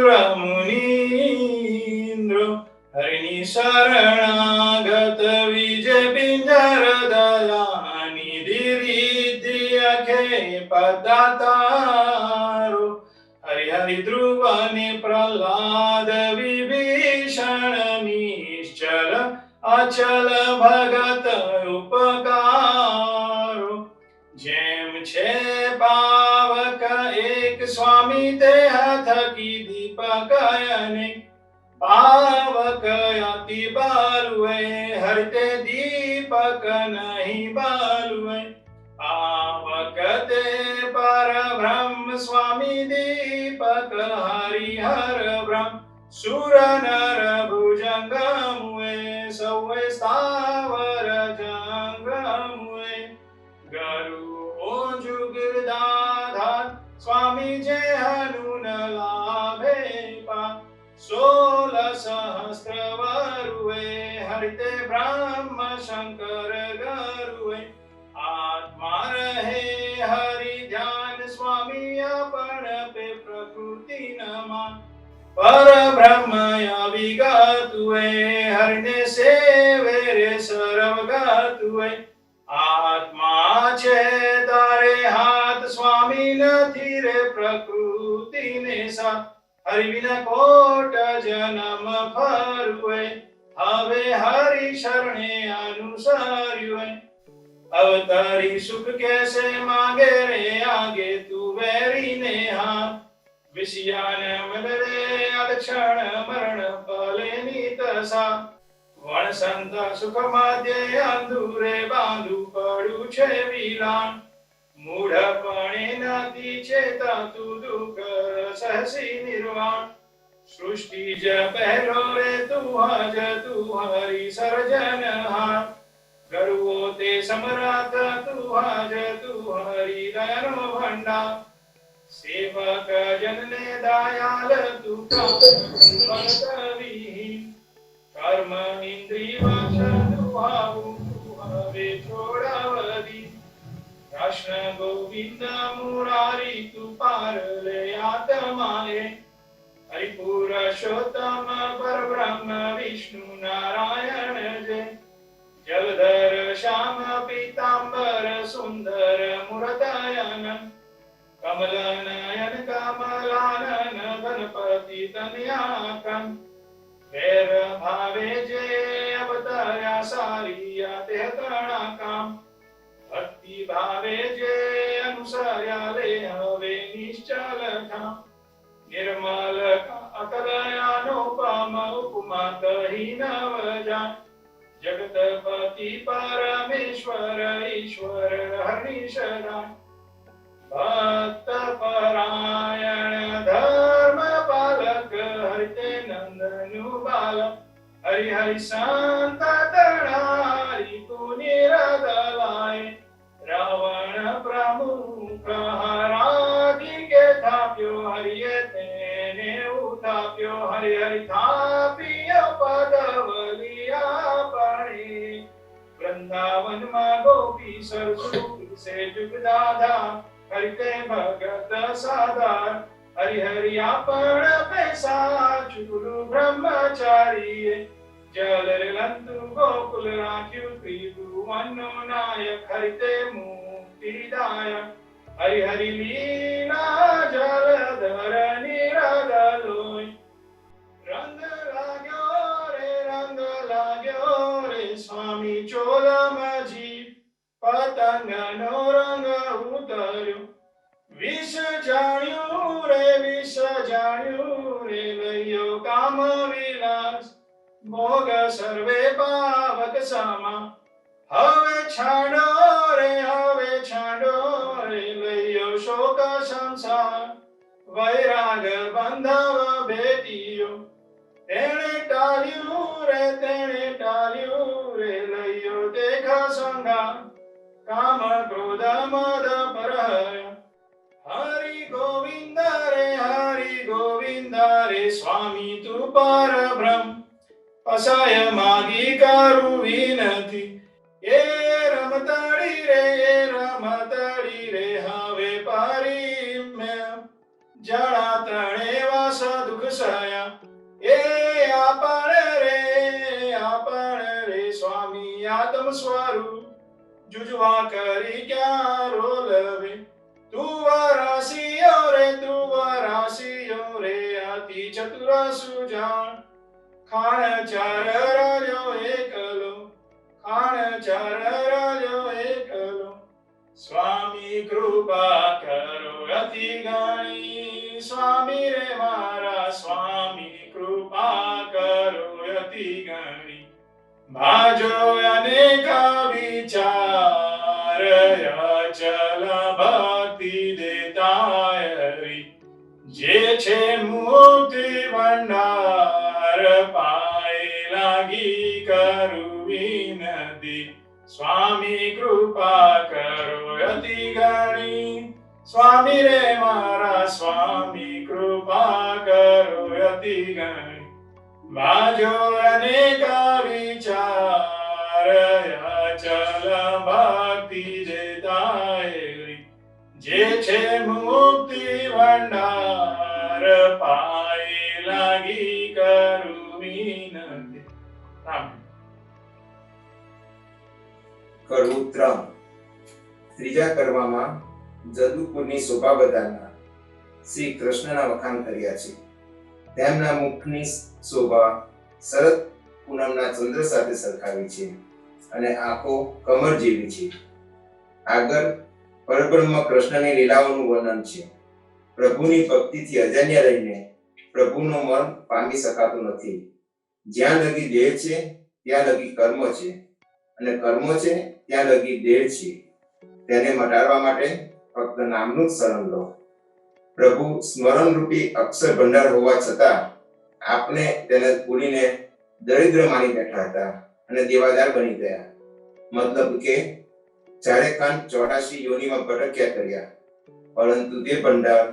સુર મુનીન્દ્રો હરિની શરણાગત વિજય પિંજર દયાની ધીરી અખે પદાતારો હરિહરિ ધ્રુવ ને પ્રહલાદ વિભીષણ નિશ્ચલ અચલ ભગત ઉપકારો જેમ છે પાવક એક સ્વામી તે થકી દીપક અને પાવક અતિ બાલુએ હરતે દીપક નહીં બાલુએ પાવક તે પરબ્રહ્મ સ્વામી દીપક હરિહર બ્રહ્મ સુર નર ભુજંગમુએ સૌએ સ્થાવર જંગમુએ ગરુ જુગદાધાર સ્વામી જે હનુન લાભે પા 16 સહસ્ત્ર વરુએ હરિતે બ્રહ્મ શંકર ગરુએ આત્મા રહે હરિ ધ્યાન સ્વામી અપણ પે પ્રકૃતિ નમા પર બ્રહ્મ અવિગતુએ હરિને સેવે રે સર્વગતુએ આત્મા છે તારે હાથ સ્વામી નથી રે પ્રકૃતિ ને સાથ હરિ વિના કોટ જન્મ ફરવે હવે હરિ શરણે અનુસર્યુએ અવતારી સુખ કેસે માગે રે આગે તું વેરી ને હાથ વિષયાન મદરે અક્ષણ મરણ પલે નીતસા વણ સંત સુખ મધ્યે અંધુરે બાંધુ પડું છે વિલાન મૂઢપણે નથી ચેતા તું દુઃખ સહસી નિર્વાણ સૃષ્ટિ જ પહેલો રે તું હજ તું હરિ સર્જનહાર ગરુઓ તે સમરથ તું હજ તું હરિ દયાનો ભંડાર સેવક જનને દયાલ તું વિહીન કર્મ ઇન્દ્રિય વશ દુહાવું તું હવે છોડાવદી કૃષ્ણ ગોવિંદ મુરારી તું પાર લે આત્માએ હરિપુરુષોત્તમ પરબ્રહ્મ વિષ્ણુ નારાયણ જય જલધર શ્યામ પીતાંબર સુંદર મૂર્તયન કમલ નયન કમલાનન ગણપતિ તનયાકન વેર ભાવે જે અવતર્યા સારિયા તે તણાકામ ભક્તિ ભાવે જે અનુસર્યા લે હવે નિશ્ચલ ઠામ નિર્મલ અકલયાનોપમ ઉપમા કહી નવ જા જગતપતિ પરમેશ્વર ઈશ્વર હરિશરા ભક્ત પરાયણ ધર્મ પાલક હરિતે નંદનુ બાલક હરિ હરિ સંત તણારી પુનિરદલાય રાવણ પ્રમુખ હરાજી કે થાપ્યો હરિએ તેને ઉથાપ્યો હરિ હરિ થાપ્યો પદવલિયા પાણી વૃંદાવનમાં ગોપી સરસુ સે જુગદાધા હરિતે ભગત સાધાર હરિ હરિ આપણ પૈસા ચુરુ બ્રહ્મચારી જલ લંતુ ગોકુલ રાખ્યું ત્રિભુવનનો નાયક હરિતે મુક્તિદાયક હરિ હરિ લીલા જલધર નિરદલોય રંગ લાગ્યો રે સ્વામી ચોલમજી પતંગનો રંગ ઉતર્યો વિષ જાણ્યું રે લયો કામ વિલાસ ભોગ સર્વે પાવક સમા હવે છાંડો રે લયો શોક સંસાર વૈરાગ બંધવ ભેટીયો તેણે ટાળ્યું રે લયો દેખ સંગા કામ ક્રોધ મદ પરહય હરિ ગોવિંદ રે સ્વામી તું પરબ્રહ્મ પસાય માગી કરું વિનતી એ રમતડી રે હવે પારી મેં જણા તણે વાસ દુઃખ સ્વરૂપ જુજવા કરી ક્યારો લવે તું વરાસીયો રે અતિ ચતુર સુજાણ ખાણ ચાર રાલ્યો એકલો સ્વામી કૃપા કરો અતિ ગણી સ્વામી રે મારા સ્વામી કૃપા કરો અતિ ગણી ભાજો અનેક વિચાર અચલ ભક્તિ દેતાય હરી જે છે મુક્તિ ભંડાર પાય લાગી કરું વિનતી સ્વામી કૃપા કરો અતિ ગણી સ્વામી રે મારા સ્વામી કૃપા કરો અતિ ગણી ભાજો અનેક વિચાર અચલ ભક્તિ દેતાય જે છે મુક્તિ ભંડાર પાય લાગી કરું વિનતી. રામ. કડવું 3. ત્રીજા કર્મમાં જદુપુરની શોભા બધાના શ્રી કૃષ્ણના વખાણ કર્યા છે. તેમના મુખની શોભા શરદ પૂનમના ચંદ્ર સાથે સરખાવી છે અને આંખો કમર જેવી છે. આગળ પરબ્રહ્મ કૃષ્ણની લીલાઓનું વર્ણન છે. પ્રભુની ભક્તિથી અજાણ્યા રહીને પ્રભુનું મન પામી શકાતું નથી. જ્યાં લગી દેહ છે ત્યાં લગી કર્મ છે અને કર્મ છે ત્યાં લગી દેહ છે. તેને મટાડવા માટે ફક્ત નામનું જ શરણ લો. પ્રભુ સ્મરણ રૂપી અક્ષર ભંડાર હોવા છતાં આપણે તેને ભૂલીને દરિદ્ર માની બેઠા હતા અને દેવાદાર બની ગયા. મતલબ કે 84 યોનિમાં ભટક્યા કર્યા, પરંતુ તે ભંડાર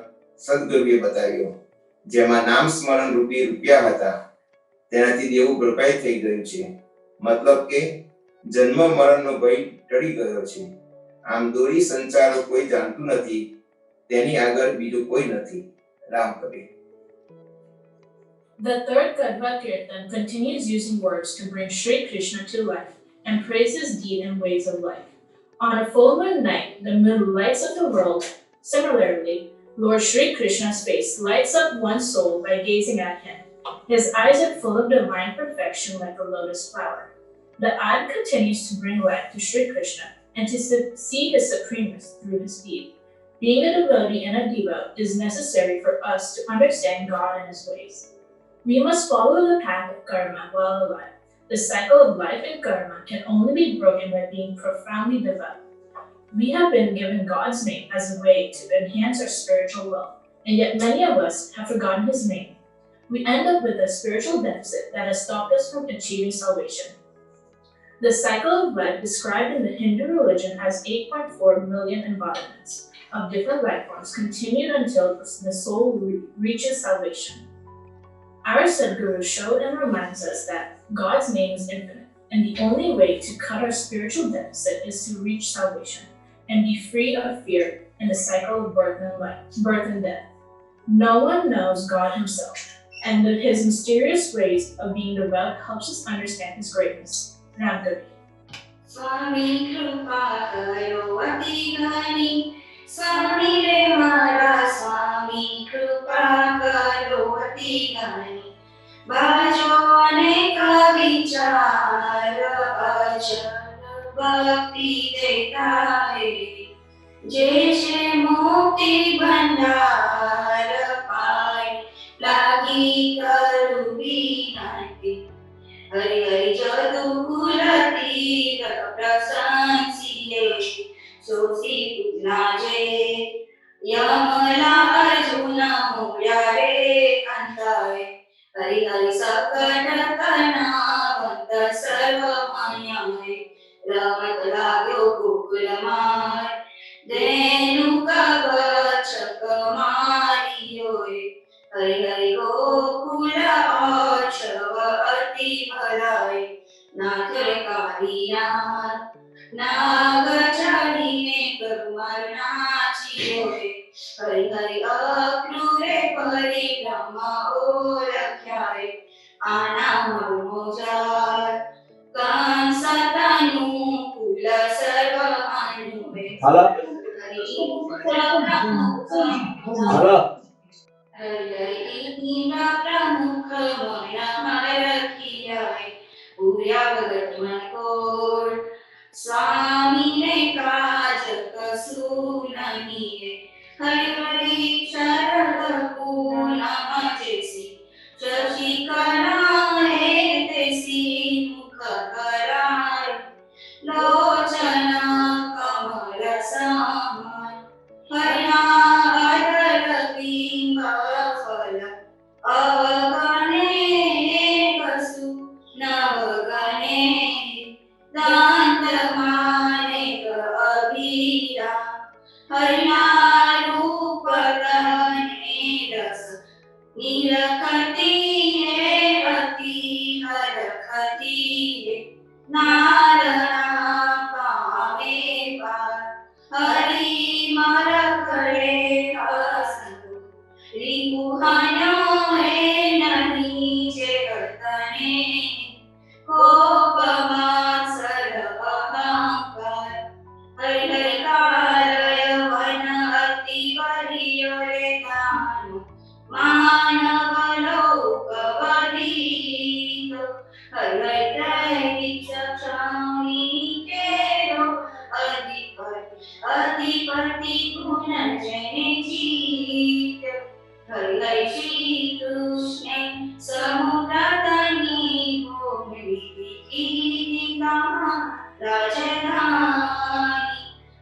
સદગુરુએ બતાવ્યો, જેમાં નામ સ્મરણ રૂપી રૂપિયા હતા, તેનાથી દેવું ભરપાઈ થઈ ગયું છે. મતલબ કે જન્મ મરણનો ભય ટળી ગયો છે. આમ દોરી સંચારો કોઈ જાણતું નથી, તેની આગળ બીજું કોઈ નથી. Ram Kabir. The third Kadva Kirtan continues using words to bring Sri Krishna to life and praise his deed and ways of life. On a full moon night, the moon lights up the world. Similarly, Lord Sri Krishna's face lights up one's soul by gazing at him. His eyes are full of divine perfection like a lotus flower. The eye continues to bring life to Sri Krishna and to see his supremeness through his deed. Being a devotee and a diva is necessary for us to understand God and his ways. We must follow the path of karma while alive. The cycle of life and karma can only be broken by being profoundly devout. We have been given God's name as a way to enhance our spiritual wealth, and yet many of us have forgotten his name. We end up with a spiritual deficit that has stopped us from achieving salvation. The cycle of life described in the Hindu religion has 8.4 million embodiments of different life forms continued until the soul reaches salvation. Our Sadguru showed and reminds us that God's name is infinite, and the only way to cut our spiritual deficit is to reach salvation and be free of fear in the cycle of birth and death. No one knows God himself, and his mysterious ways of being devout helps us understand his greatness. Ram Kabir. Swami Krupa Karo Ati Ghani Swami Re Mara Swami Krupa Karo Ati Ghani Bhajo Aneka Vichar Achal Bhakti Deta Hai Je She Mukti Bhandar Pai Lagi Karu Vinati Hari Hari Jadu Kulati Prasansiye Sosi Putnaje Yamala Arjuna Mulyare Kantai Hari Hari Sakatatana Vanta Sarva Manyamai Ramat Lagyo Kukulamai Denu Kavachakamariyoi Hari Hari Gokula Achava Ati Bhalai Nathre Kariyat Nagacharine Karumarnachiyoe Hari Hari Aklure Parikrama Olakhyai Anamarumojar Kansatanu હાલો હાલો હરિહરિના પ્રમુખ મનહાર રખિયાય પૂર્યા ભગત મન core સ્વામીને કાજ કશું નહીં હરિ હરિ શરદ પૂનમ જેસી શશી કરાય તેસી મુખ કરાય લોચના કમલ સમાન હરિના અધર બિંબા ફલ અવગણે કસુ નવગણે દાંત માનેક અભિરા હરિના રૂપ ગણે રસ નિરખતી હે અતિ હરખતી નારણા પામે પાર હરિ મારા કરે હસતો રિપુહાનો હે નહીં જે વર્તને કોપમાં સર્વ અહંકાર હરિ હરિ કાલય વન અતિ વરિય રે ગાનો માનવ લોક વધિતો હરિ હરિ ત્રૈવિ ચક્ષામી કેરો અધિપતિ ગુણ જેને જીત હરિ હરિ શ્રી કૃષ્ણ સમુદ્રતની ભોગવી ગીતિકા રાજધાની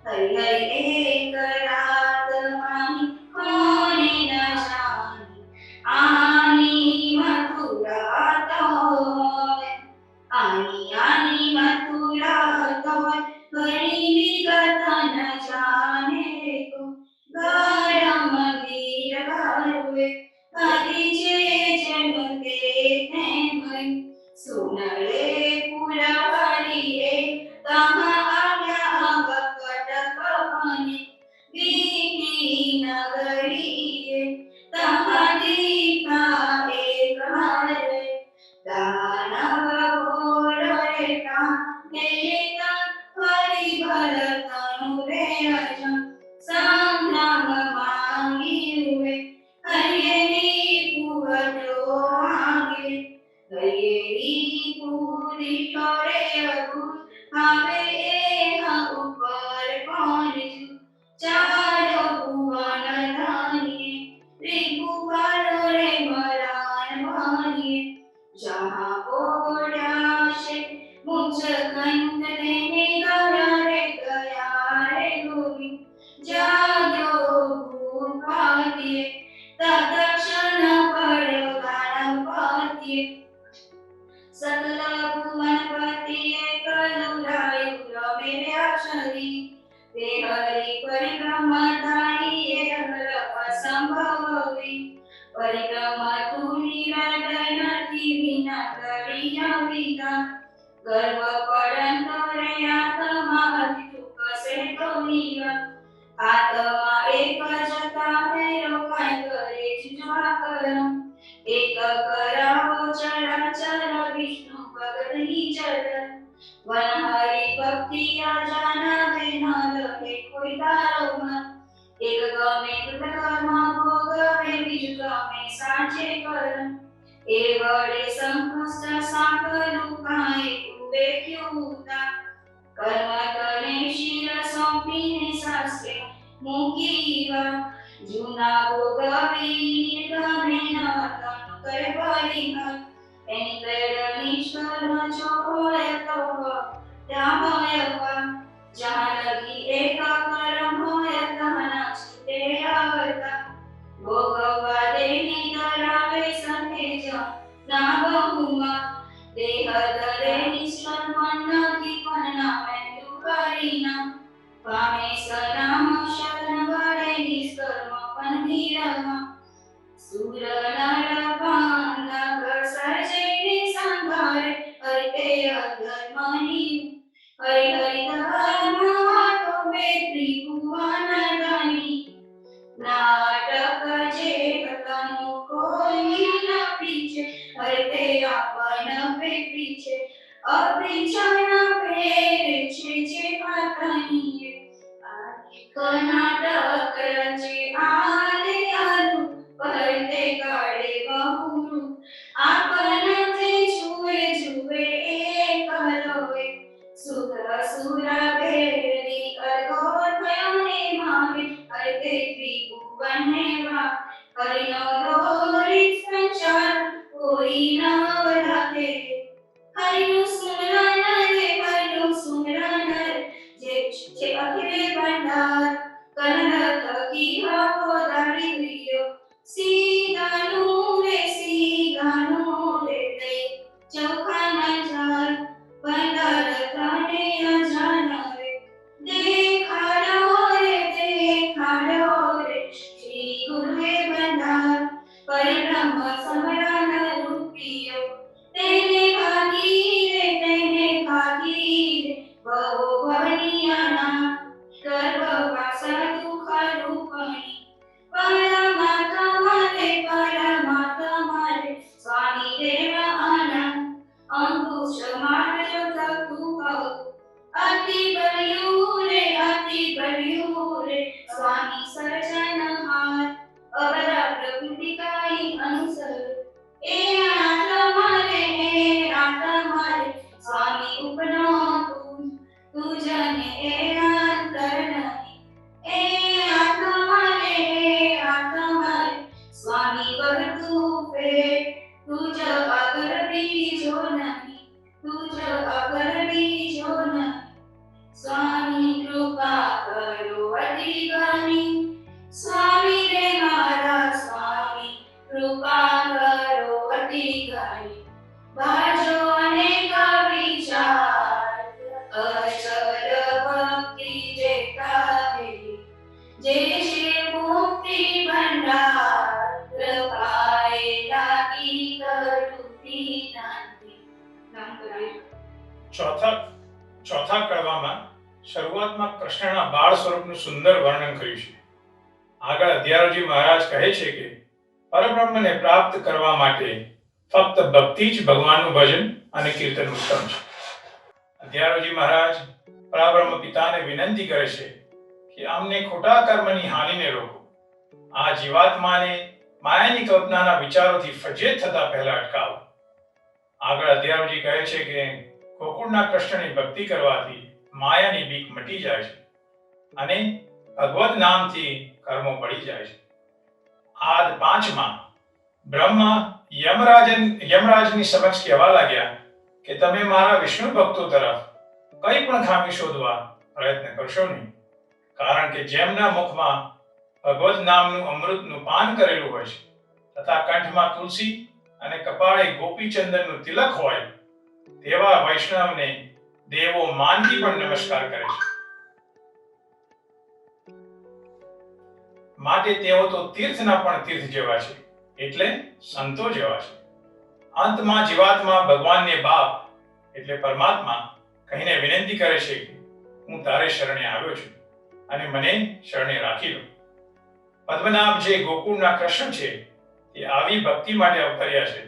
હરિ હરિ એક રાત માની કોને ન જાની આની મથુરા તોય આની મથુરા તોય ઘણી વિગત ન જાને કો ગરમ વીર ગરુએ હરી જે જેમ તે તેમ સુનલે પુરહરીએ તહા આવ્યા વકટ કપને વીની નગરીએ તહા દીપા એક હારે દાનવ ઘોડે કા કેતા હરિ ભરતનું રે અજમ સંગ્રામ માંગીએ હરિયરી પુવજો આગે હરિયરી પૂરી કરે અભૂત હવે એના ઉપર પહોંચ્યું ચારો ભુવન ધાનીએ ત્રિભુવન રે મરાન માનીએ જहाँ ओढ़ा से मुझ कंद देने गया रे गोविंद जाग्यो भूपातिये तत्क्षण पड़ो गानम पातिये सकल भुवन पतिये कलुरायु मेरे अक्षरी ते हरि परिक्रमा धारिये हर असंभवी परिक्रमा तुनी हृदय નથી વિના કરિયા વિના ગર્વ પડંતો રે આત્મા અતિ દુઃખ સેતો નીવા આત્મા એક જતા મેરો કાંઈ કરે જુજવા કરમ એક કરાવો ચરાચર વિષ્ણુ ભગતની ચરણ વન હરિ ભક્તિ અજાના વિના લખે કોઈ તારો મન એક ગમે કૃતકર્મ ભોગવે બીજું ગમે સાચે કરમ એ વડે સંકુષ્ટ સાકરું કાંઈ ઉભે ક્યુતા કર્મ તને શિર સોંપીને સાસે મૂકીવા જૂના ભોગવી ગમે નતન કરે પરિમલ એની પેડ નિષ્કર્મ જો હોય તો ત્યાં જहाँ लगी एक कर्म होय तहाँ छूटे आवता भोगवा देनी करावे संगे जा ना बहुमा देह धरे निष्कर्म નથી પણ નામે દુકારીના પામે સનામ શરણ વડે નિષ્કર્મ પણ ધીરમાં સુર નર પાંડા ઘર સર્જેને સંભાળે હરિતે અધર્મની હરિ હરિ ધર્મ તો બે ત્રિભુવન ધની નાટક જે કથાનું કોઈ ન પીછે હરિ તે આપન પેટી છે અભિચન પેરે છે જે પાતનીએ આ कर्नाटक रचे आले अनु परते काळे बहुरू आपण ते छुए छुए एक हलोए सुर सुर भेरी अरगोर भयोने मागे अरते त्रिभुवने वा हरिनो दोरी संचार कोई न वराते हरिनो सुमरन रे हरिनो सुमरन जे अखिले भंडार कन्नड की हाको दारिद्र्य सी गानू रे ते चौखा नजार भंडार थाने अजानवे देखाडो रे श्री गुरुवे भंडार परिब्रह्म समरण रूपियो तेने भागी रे बहु भवनियाना गर्भवासा दुःख रूपणी परमात्मा स्वामी देव आनंद अंकुश मार्ग तू कहू अति बलियूरे स्वामी सर्जनहार अवरा प्रकृति काई अनुसर ए आत्मारे स्वामी उपनो तू जने ए अंतर नहीं ए आत्मारे स्वामी वर तू पे तुझ अगर बीजो नहीं स्वामी कृपा करो अधिगामी स्वामी रे मारा स्वामी कृपा करो अधिगामी बाजो अनेक विचार अचल भक्ति जे मुक्ति भंडार कृपाए लागी करुती नांती ચોથા કડવામાં શરૂઆતમાં કૃષ્ણના બાળ સ્વરૂપનું સુંદર વર્ણન કર્યું છે. આગળ અધ્યારોજી મહારાજ કહે છે કે પરબ્રહ્મને પ્રાપ્ત કરવા માટે ફક્ત ભક્તિ જ ભગવાનનું ભજન અને કીર્તન ઉત્તમ છે. અધ્યારોજી મહારાજ પરબ્રહ્મ પિતાને વિનંતી કરે છે કે અમને ખોટા કર્મની હાનિને રોકો. આ જીવાત્માને માયાની કલ્પનાના વિચારોથી ફજેત થતા પહેલા અટકાવો. આગળ અધ્યારોજી કહે છે કે ગોકુળના કૃષ્ણની ભક્તિ કરવાથી માયાની બીક મટી જાય છે અને ભગવદ નામથી કર્મો પડી જાય છે. આદ 5માં બ્રહ્મા યમરાજની સમક્ષ કહેવા લાગ્યા કે તમે મારા વિષ્ણુ ભક્તો તરફ કંઈ પણ ખામી શોધવા પ્રયત્ન કરશો નહીં, કારણ કે જેમના મુખમાં ભગવદ નામનું અમૃતનું પાન કરેલું હોય છે તથા કંઠમાં તુલસી અને કપાળે ગોપીચંદનનું તિલક હોય તેવા વૈષ્ણવને દેવો માનથી પણ નમસ્કાર કરે છે. માટે તેઓ તો તીર્થના પણ તીર્થ જેવા છે, એટલે સંતો જેવા છે. અંતમાં જીવાત્મા ભગવાનને બાપ એટલે પરમાત્મા કહીને વિનંતી કરે છે કે હું તારે શરણે આવ્યો છું અને મને શરણે રાખી લો. પદ્મનાભ જે ગોકુળના કૃષ્ણ છે તે આવી ભક્તિ માટે અવતર્યા છે.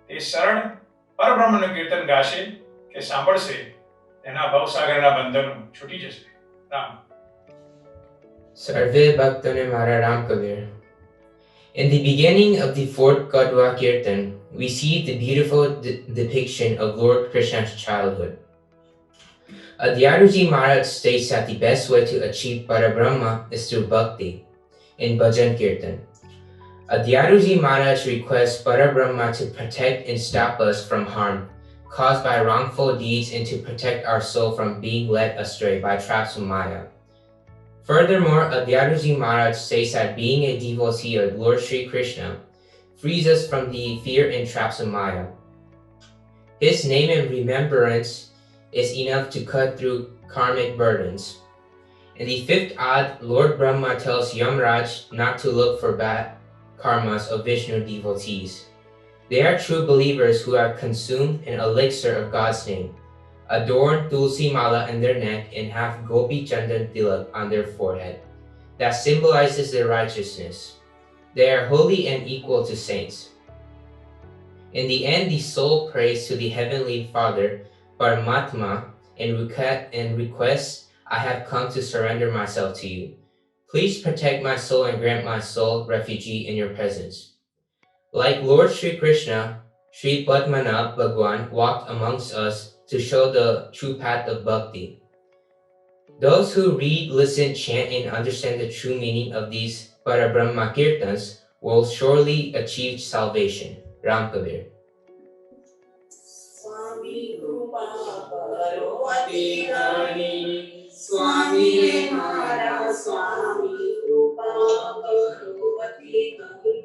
તે સરળ પરબ્રહ્મનું કીર્તન ગાશે કે સાંભળશે તેના ભવસાગરના બંધનો છૂટી જશે. રામ. સર્વે ભક્તોને મારા Ram Kabir. In the beginning of the fourth Kadwa Kirtan, we see the beautiful depiction of Lord Krishna's childhood. Adhyaruji Maharaj states that the best way to achieve Parabrahma is through bhakti in Bhajan Kirtan. Adhyaruji Maharaj requests Parabrahma to protect and stop us from harm caused by wrongful deeds and to protect our soul from being led astray by traps of Maya. Furthermore, Adhyaruji Maharaj states that being a devotee of Lord Sri Krishna frees us from the fear and traps of Maya. His name and remembrance is enough to cut through karmic burdens. In the fifth ad, Lord Brahma tells Yamraj not to look for bad karmas of Vishnu devotees. They are true believers who have consumed an elixir of God's name, adorn tulsi mala in their neck, and have gopi chandan tilak on their forehead. That symbolizes their righteousness. They are holy and equal to saints. In the end, the soul prays to the Heavenly Father, Paramatma, and requests, I have come to surrender myself to you. Please protect my soul and grant my soul refuge in your presence. Like Lord Sri Krishna, Sri Padmanabh Bhagwan walked amongst us to show the true path of bhakti. Those who read, listen, chant, and understand the true meaning of these Parabrahma Kirtans will surely achieve salvation. Ram Kabir. Swami Krupa Parvati Dhani Swami Mara Swami Krupa Parvati Dhani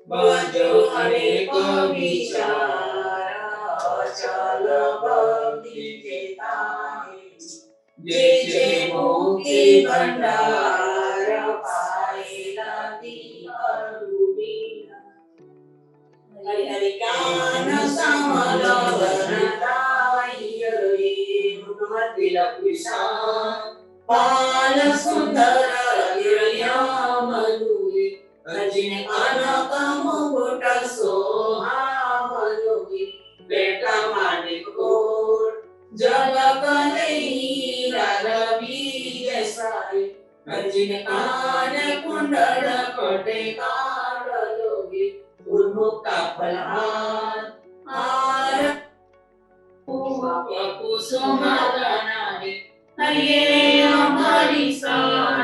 Bhajo Aneka Vichara Achala Bhakti Chetani Jeche Mukti Bandara Paila Di Arubina Hari Hari Kana Samalavana Daiye Mukhamadvila Krishna Pala Sundara Girayamanuvi Ajine Kana Kamukuta Soha Manuvi Beta Manikor Jalakalehi Ragavi Desai Ajine Kana Kundala Kote Karalogi Urmukta Palahan Ara Uvapapu Sumadhanani Hariye Amarisa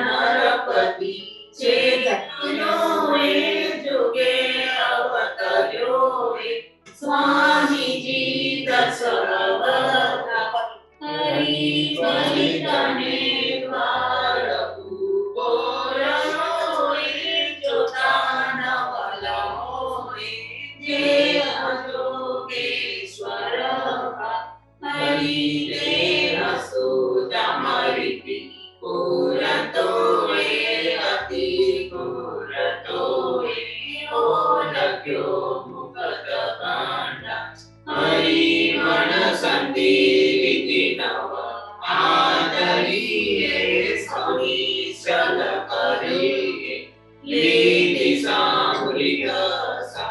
Narapati Chetatanoe Juge Avataryoe Swami Ji Dasaravata Hari Valitane Varapu Poranoe Jotana Valahoe Jaya Yogeshwara Hari Deva Sutamariti Puratoe Ati Puratoe Olakyo Mukadabanda Hari Manasanti Nava Adariye Swami Salakariye Liti Samuriyasa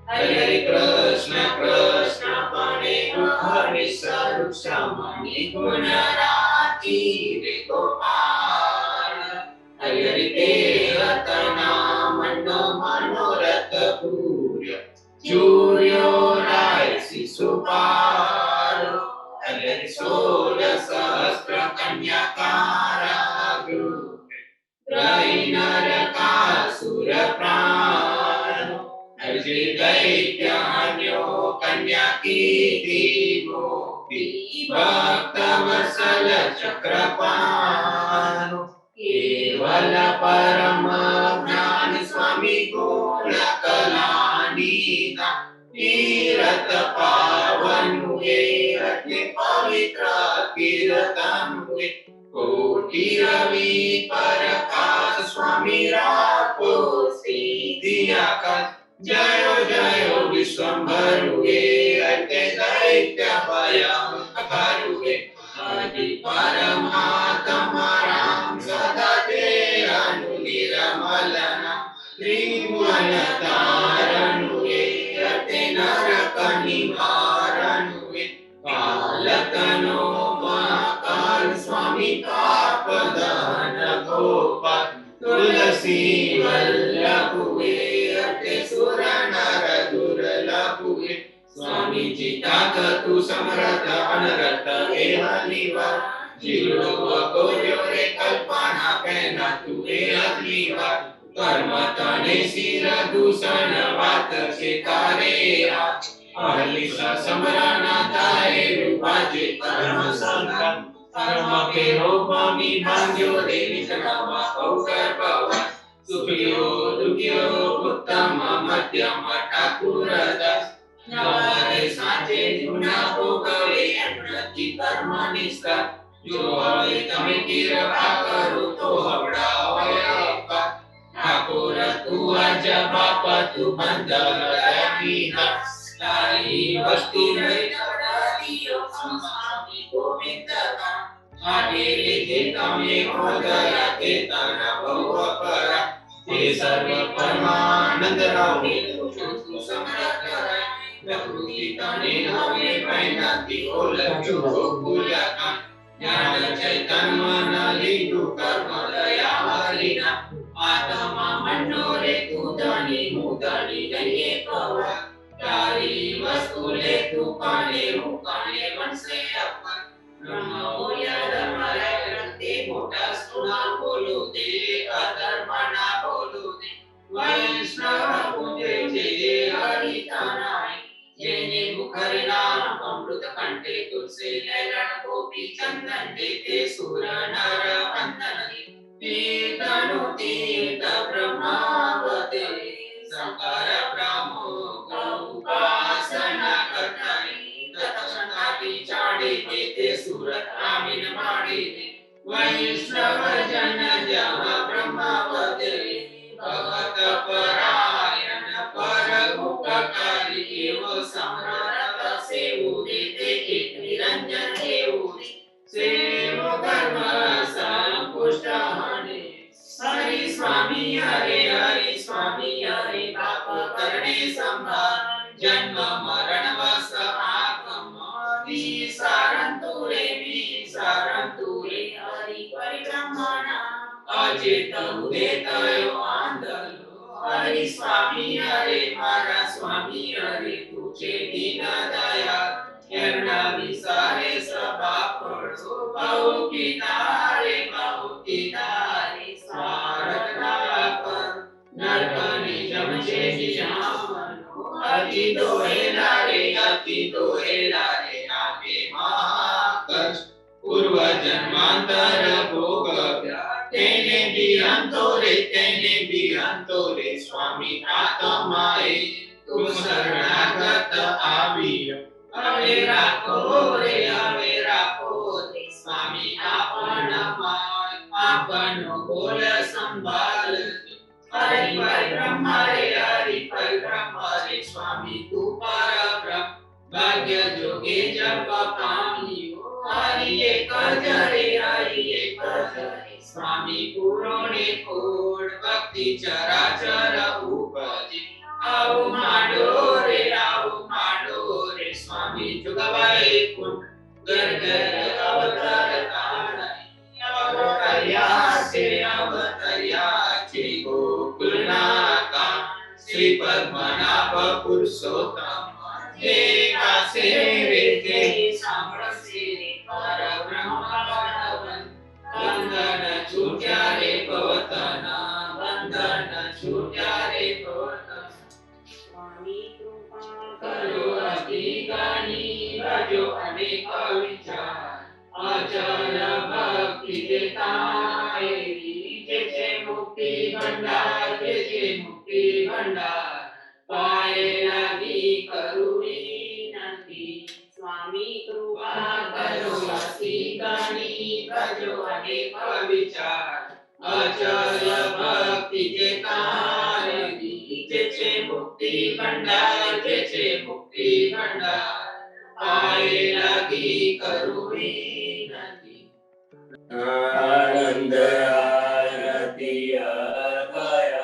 Hare Krishna Krishna Pane Hari Sarup Samani Gunarati Vigopala Hare Devatana Mano Manorata Purya Juryo Rai Sisupalo Hare Sola Sastra Kanyakara Guru Rainaraka Suraprano Arji Daityanyo Kanyaki Mukti Bhakta Vasala Chakrapano Kevala Parama Jnana Swami Guna Kalanina Tirata Pavanue Atne Pavitra Kiratanue Koti Ravi Parakas Swami Rapo Siddhiyakat Jayo Jayo Vishwambharuge Ate Daitya Payam Karuge Adi Paramatamaram Sadate Anuniramalana Trimanataranuge Ate Narakanivaranue Kalatano Mahakal Swami Papadana Gopal Tulasi Vallabhuve Ate Suranara Duralabhuve Swami Jitakatu Samrata Anarata Ehaliva Jilo Akoryore Kalpana Pena Tuve Adliva Karmatane Sira Dusana Vata Chitarea Alisa Samarana Tae Rupaje Karma Sangam Karma Pero Mami Bangyo Devi Kanama Paukar Bhavan Sukhiyo Dukhiyo Uttama Madhyama Thakuradas Navare Sache Juna Bhogave Anati Karma Nista Jo Ave Tame Kirapa Karo To Havda Vayapa Thakura Tu Aja Bapa Tu Bandara Davina Lai Vastu Naitavadiyo Samami Govindana Adere Jetame Hodara Ketana Bhavapara Te Sarva Paramananda Rame Luchutu Samrakara Lakruti Tane Hame Painati Olakyo Gokulakan Jnana Chaitanya Lidu Karma Daya Harina આત્મા મનનો રે તું ધણી હું ધણી જઈએ કવા તારી વસ્તુ લે તું કાને હું કાને વંશે અપર બ્રહ્મ બોલ્યા ધર્મ રતે મોટા સુના બોલું તે અધર્મ ના બોલું તે વૈષ્ણવ પૂજે છે હરિતાનાય જેને મુખર નામ અમૃત કંઠે તુલસી લેલણ ગોપી ચંદન દેતે સુર નર વંદન તીર્થનો તીર્થ બ્રહ્માવતે શંકર બ્રહ્મો ઉપાસના કરતાઈ તત્સંગાતી ચાડી દેતે સુરત આમીન માડી વૈષ્ણવ જન જહ બ્રહ્માવતે ભગત પરાયણ પર ઉપકારી એવ સમરત સેવું દેતે એક નિરંજન દેવું સેવ કર્મ સંપુષ્ટ હને હરિ સ્વામી હરે પાપ કરણે સંભાર જન્મ મરણ વસ આકમ વિસારંતુ રે હરિ પરિક્રમણા અચેત ઉદેતયો આંધલો હરિ સ્વામી હરે મારા સ્વામી હરે તું છે દીન દયા એમના વિસારે સભા પડો બહુ પિતારે સ્વારથના પર નરકની જમશે નિજામનો અતિ દોહેલા રે આપે મહાકષ્ટ પૂર્વ જન્માંતર ભોગવ્યા તેને બિહંતો રે સ્વામી આત્માએ તું શરણાગત આવ્યો હવે રાખો રે સ્વામી આપણનો બોલ સંભાળ હરિ પરબ્રહ્મ રે સ્વામી તું પરબ્રહ્મ ભાગ્ય જોગે જપ પામ્યો હરિ એક જ રે સ્વામી પૂરોને કોડ ભક્તિ ચરાચર ઉપજે આવું માંડો રે સ્વામી જુગવાય કુંડ ગરગર અવતાર અવતર્યા છે ગોકુલના કામ શ્રી પદ્મનાભ પુરુષોત્તમ જે ગાશે રે જે સાંભળશે રે પરબ્રહ્મ બંધન છૂટ્યા રે ભવતના સ્વામી કૃપા કરો અતિ ગાની ભજો અનેક વિચાર અચલ ભક્તિ દેતા જે છે મુક્તિ ભંડાર પાયે લાગી કરું વિનંતી સ્વામી કૃપા કરો અતિ ગાની ભજો અનેક વિચાર અચલ ભક્તિ દેતા જે છે મુક્તિ ભંડાર પાયે લાગી કરું વિનંતી આનંદ આરતી ગયા પાર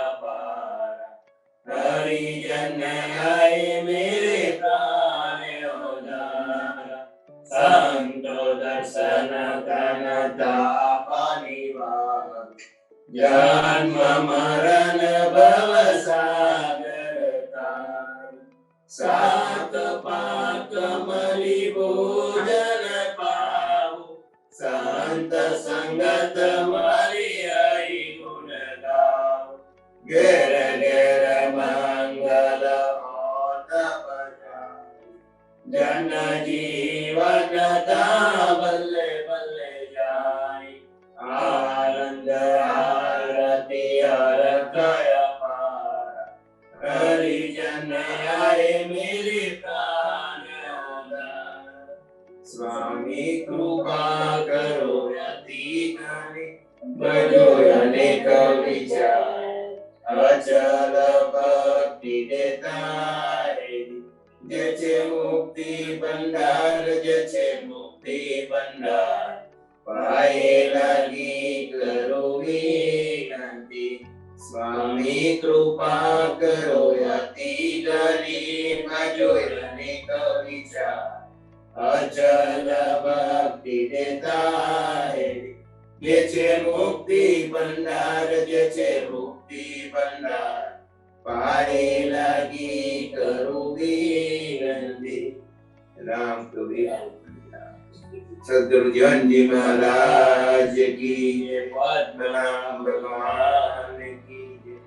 હરિજન આય મેરે પ્રાણ ઉદાર સંતો દર્શન કનતા પાનિવાર જન્મ મરણ ભવ સાગર તાર સાત પાક મલી ભોજન પાવું સંત સંગત મારી હરિ ગુણ ગાવ ઘેર ઘેર મંગલ હોત બજાવ જન જીવન તા બલ્લે બલ્લે જાય આનંદ આરતી ગયા પાર હરિજન આય મેરી પ્રાણ ઉદાર સ્વામી કૃપા કરો અતિ જ્ઞાની ભજો અનેક વિચાર અચલ ભક્તિ દેતા જે છે મુક્તિ ભંડાર પાયે લાગી કરો વિનંતી સ્વામી કૃપા કરો અતિ ગરીબ ભજો અનેક વિચાર અચલ ભક્તિ દેતા જે છે મુક્તિ ભંડાર જે છે મુક્તિ ભંડાર પાએ લાગી કરું વિનંતી. રામ કબીર સદગુરુ જીવનજી મહારાજ કી જય. પદ્મનાભ ભગવાન કી જય.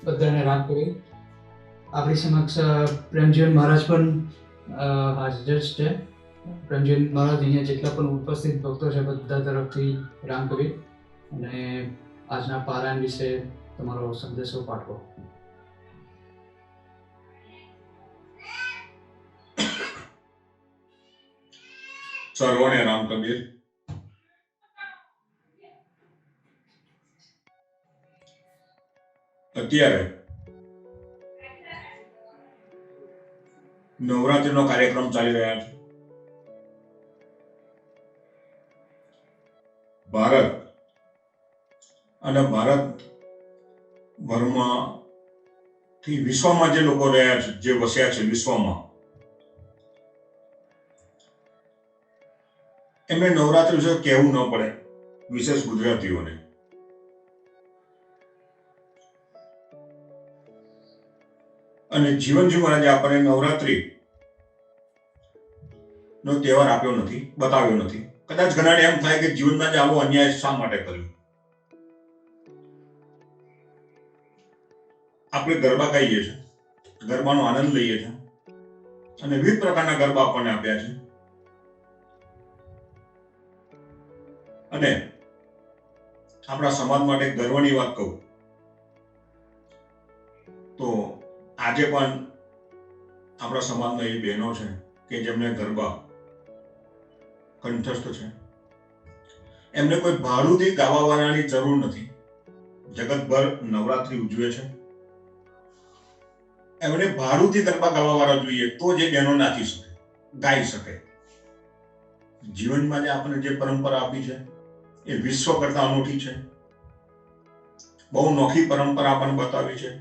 બધાને રામ કબીર. આપણી સમક્ષ પ્રેમજીવન મહારાજ પણ હાજર છે. પ્રેમજીવન મહારાજ અહીંયા જેટલા પણ ઉપસ્થિત ભક્તો છે બધા તરફથી રામ કબીર, અને આજના પારાયણ વિશે તમારો સંદેશો પાઠવો. સર્વને રામ કબીર. અત્યારે નવરાત્રીનો કાર્યક્રમ ચાલી રહ્યા છે. ભારત અને ભારત ભરમાંથી વિશ્વમાં જે લોકો રહ્યા છે, જે વસ્યા છે વિશ્વમાં, એમને નવરાત્રી વિશે કહેવું ન પડે, વિશેષ ગુજરાતીઓને. અને જીવનજી મહારાજે આપણને નવરાત્રી નો તહેવાર આપ્યો નથી, બતાવ્યો નથી. કદાચ ઘણાને એમ થાય કે જીવનમાં જ આવો અન્યાય શા માટે કર્યો. આપણે ગરબા ગાઈએ છીએ, ગરબાનો આનંદ લઈએ છીએ, અને વિવિધ પ્રકારના ગરબા આપણને આપ્યા છે. અને આપણા સમાજ માટે ગર્વની વાત કહું તો આજે પણ આપણા સમાજના એવી બહેનો છે કે જેમને ગરબા કંઠસ્થ છે. એમને કોઈ ભાડુંથી ગાવાવાળાની જરૂર નથી. જગતભર નવરાત્રી ઉજવે છે. એમને ભાડુંથી ગરબા ગાવાવાળા જોઈએ તો જે બહેનો નાચી શકે, ગાઈ શકે. જીવનમાં જે આપણને જે પરંપરા આપી છે એ વિશ્વ કરતા અનોખી છે. બહુ નોખી પરંપરા આપણને બતાવી છે.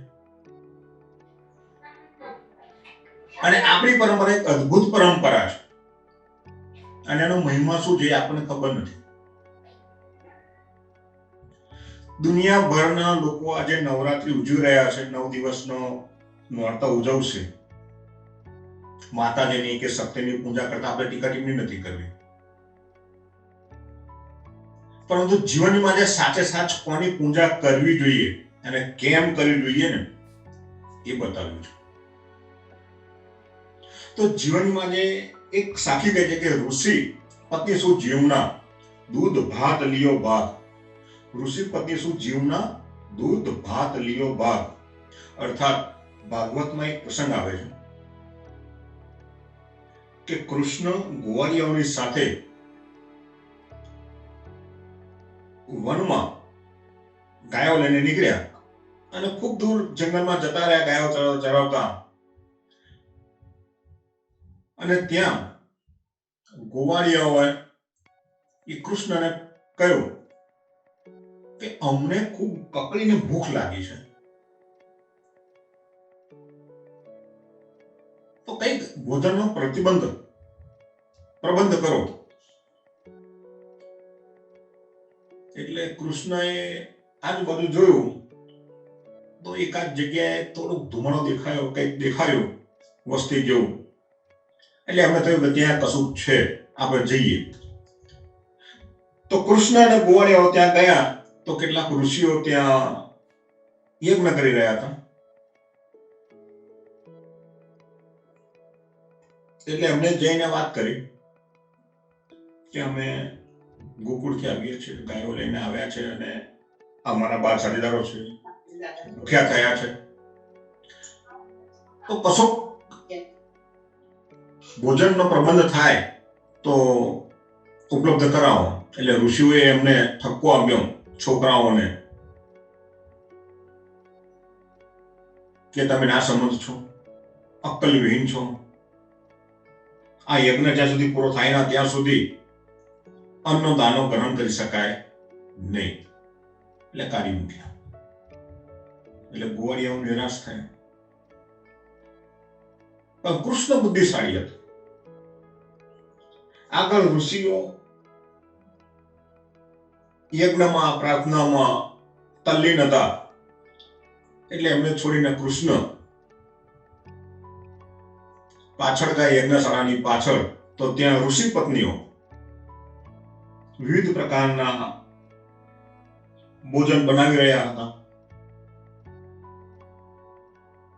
અને આપણી પરંપરા એક અદ્ભુત પરંપરા છે, અને એનો મહિમા શું છે આપણને ખબર નથી. દુનિયાભરના લોકો આજે નવરાત્રી ઉજવી રહ્યા છે. 9 દિવસનો નોરતા ઉજવશે. માતાજીની કે શક્તિની પૂજા કરતા આપણે ટીકા ટિપ્પણી નથી કરવી, પરંતુ જીવનમાં જે સાચે સાચ કોની પૂજા કરવી જોઈએ અને કેમ કરવી જોઈએ ને એ બતાવ્યું છે. તો જીવનમાં જે એક સાખી કહે છે કે ઋષિ પત્ની શું જીવના દૂધ ભાત લિયો ભાગ. ઋષિ પત્ની શું જીવના દૂધ ભાત લિયો ભાગ. અર્થાત ભાગવતમાં એક પ્રસંગ આવે છે કે કૃષ્ણ ગોવાળિયાઓની સાથે વનમાં ગાયો લઈને નીકળ્યા અને ખૂબ દૂર જંગલમાં જતા રહ્યા ગાયો ચરાવતા. અને ત્યાં ગોવાળિયાઓએ એ કૃષ્ણને કહ્યું કે અમને ખૂબ કકડીને ભૂખ લાગી છે, તો કઈક ભોજનનો પ્રબંધ કરો. એટલે કૃષ્ણએ આજુબાજુ જોયું તો એકાદ જગ્યાએ થોડુંક ધુમાડો દેખાયો, કંઈક દેખાયું વસ્તી જેવું. એટલે એમને થયું કે ત્યાં કશું છે, આપણે જઈએ. તો કૃષ્ણ અને ગોવાળિયાઓ ત્યાં ગયા તો કેટલાક ઋષિઓ ત્યાં યજ્ઞ કરી રહ્યા હતા. એટલે એમને જઈને વાત કરી કે અમે ગોકુળથી આવીએ છીએ, ગાયો લઈને આવ્યા છે અને અમારા 12 સાથીદારો છે, ભૂખ્યા થયા છે, તો કશો ભોજનનો પ્રબંધ થાય તો ઉપલબ્ધ કરાવો. એટલે ઋષિઓએ એમને ઠપકો આપ્યો છોકરાઓને કે તમે ના સમજ છો, અક્કલ વિહીન છો. આ યજ્ઞ જ્યાં સુધી પૂરો થાય ના ત્યાં સુધી અન્નનો દાનો ગ્રહણ કરી શકાય નહીં. એટલે કાઢી મૂક્યા. એટલે ગોવાળિયાઓ નિરાશ થયા. પણ કૃષ્ણ બુદ્ધિશાળી હતા. આગળ ઋષિઓ યજ્ઞમાં પ્રાર્થનામાં તલ્લીન હતા એટલે એમને છોડીને કૃષ્ણ પાછળ ગયા યજ્ઞશાળાની પાછળ, તો ત્યાં ઋષિ પત્નીઓ વિવિધ પ્રકારના ભોજન બનાવી રહ્યા હતા.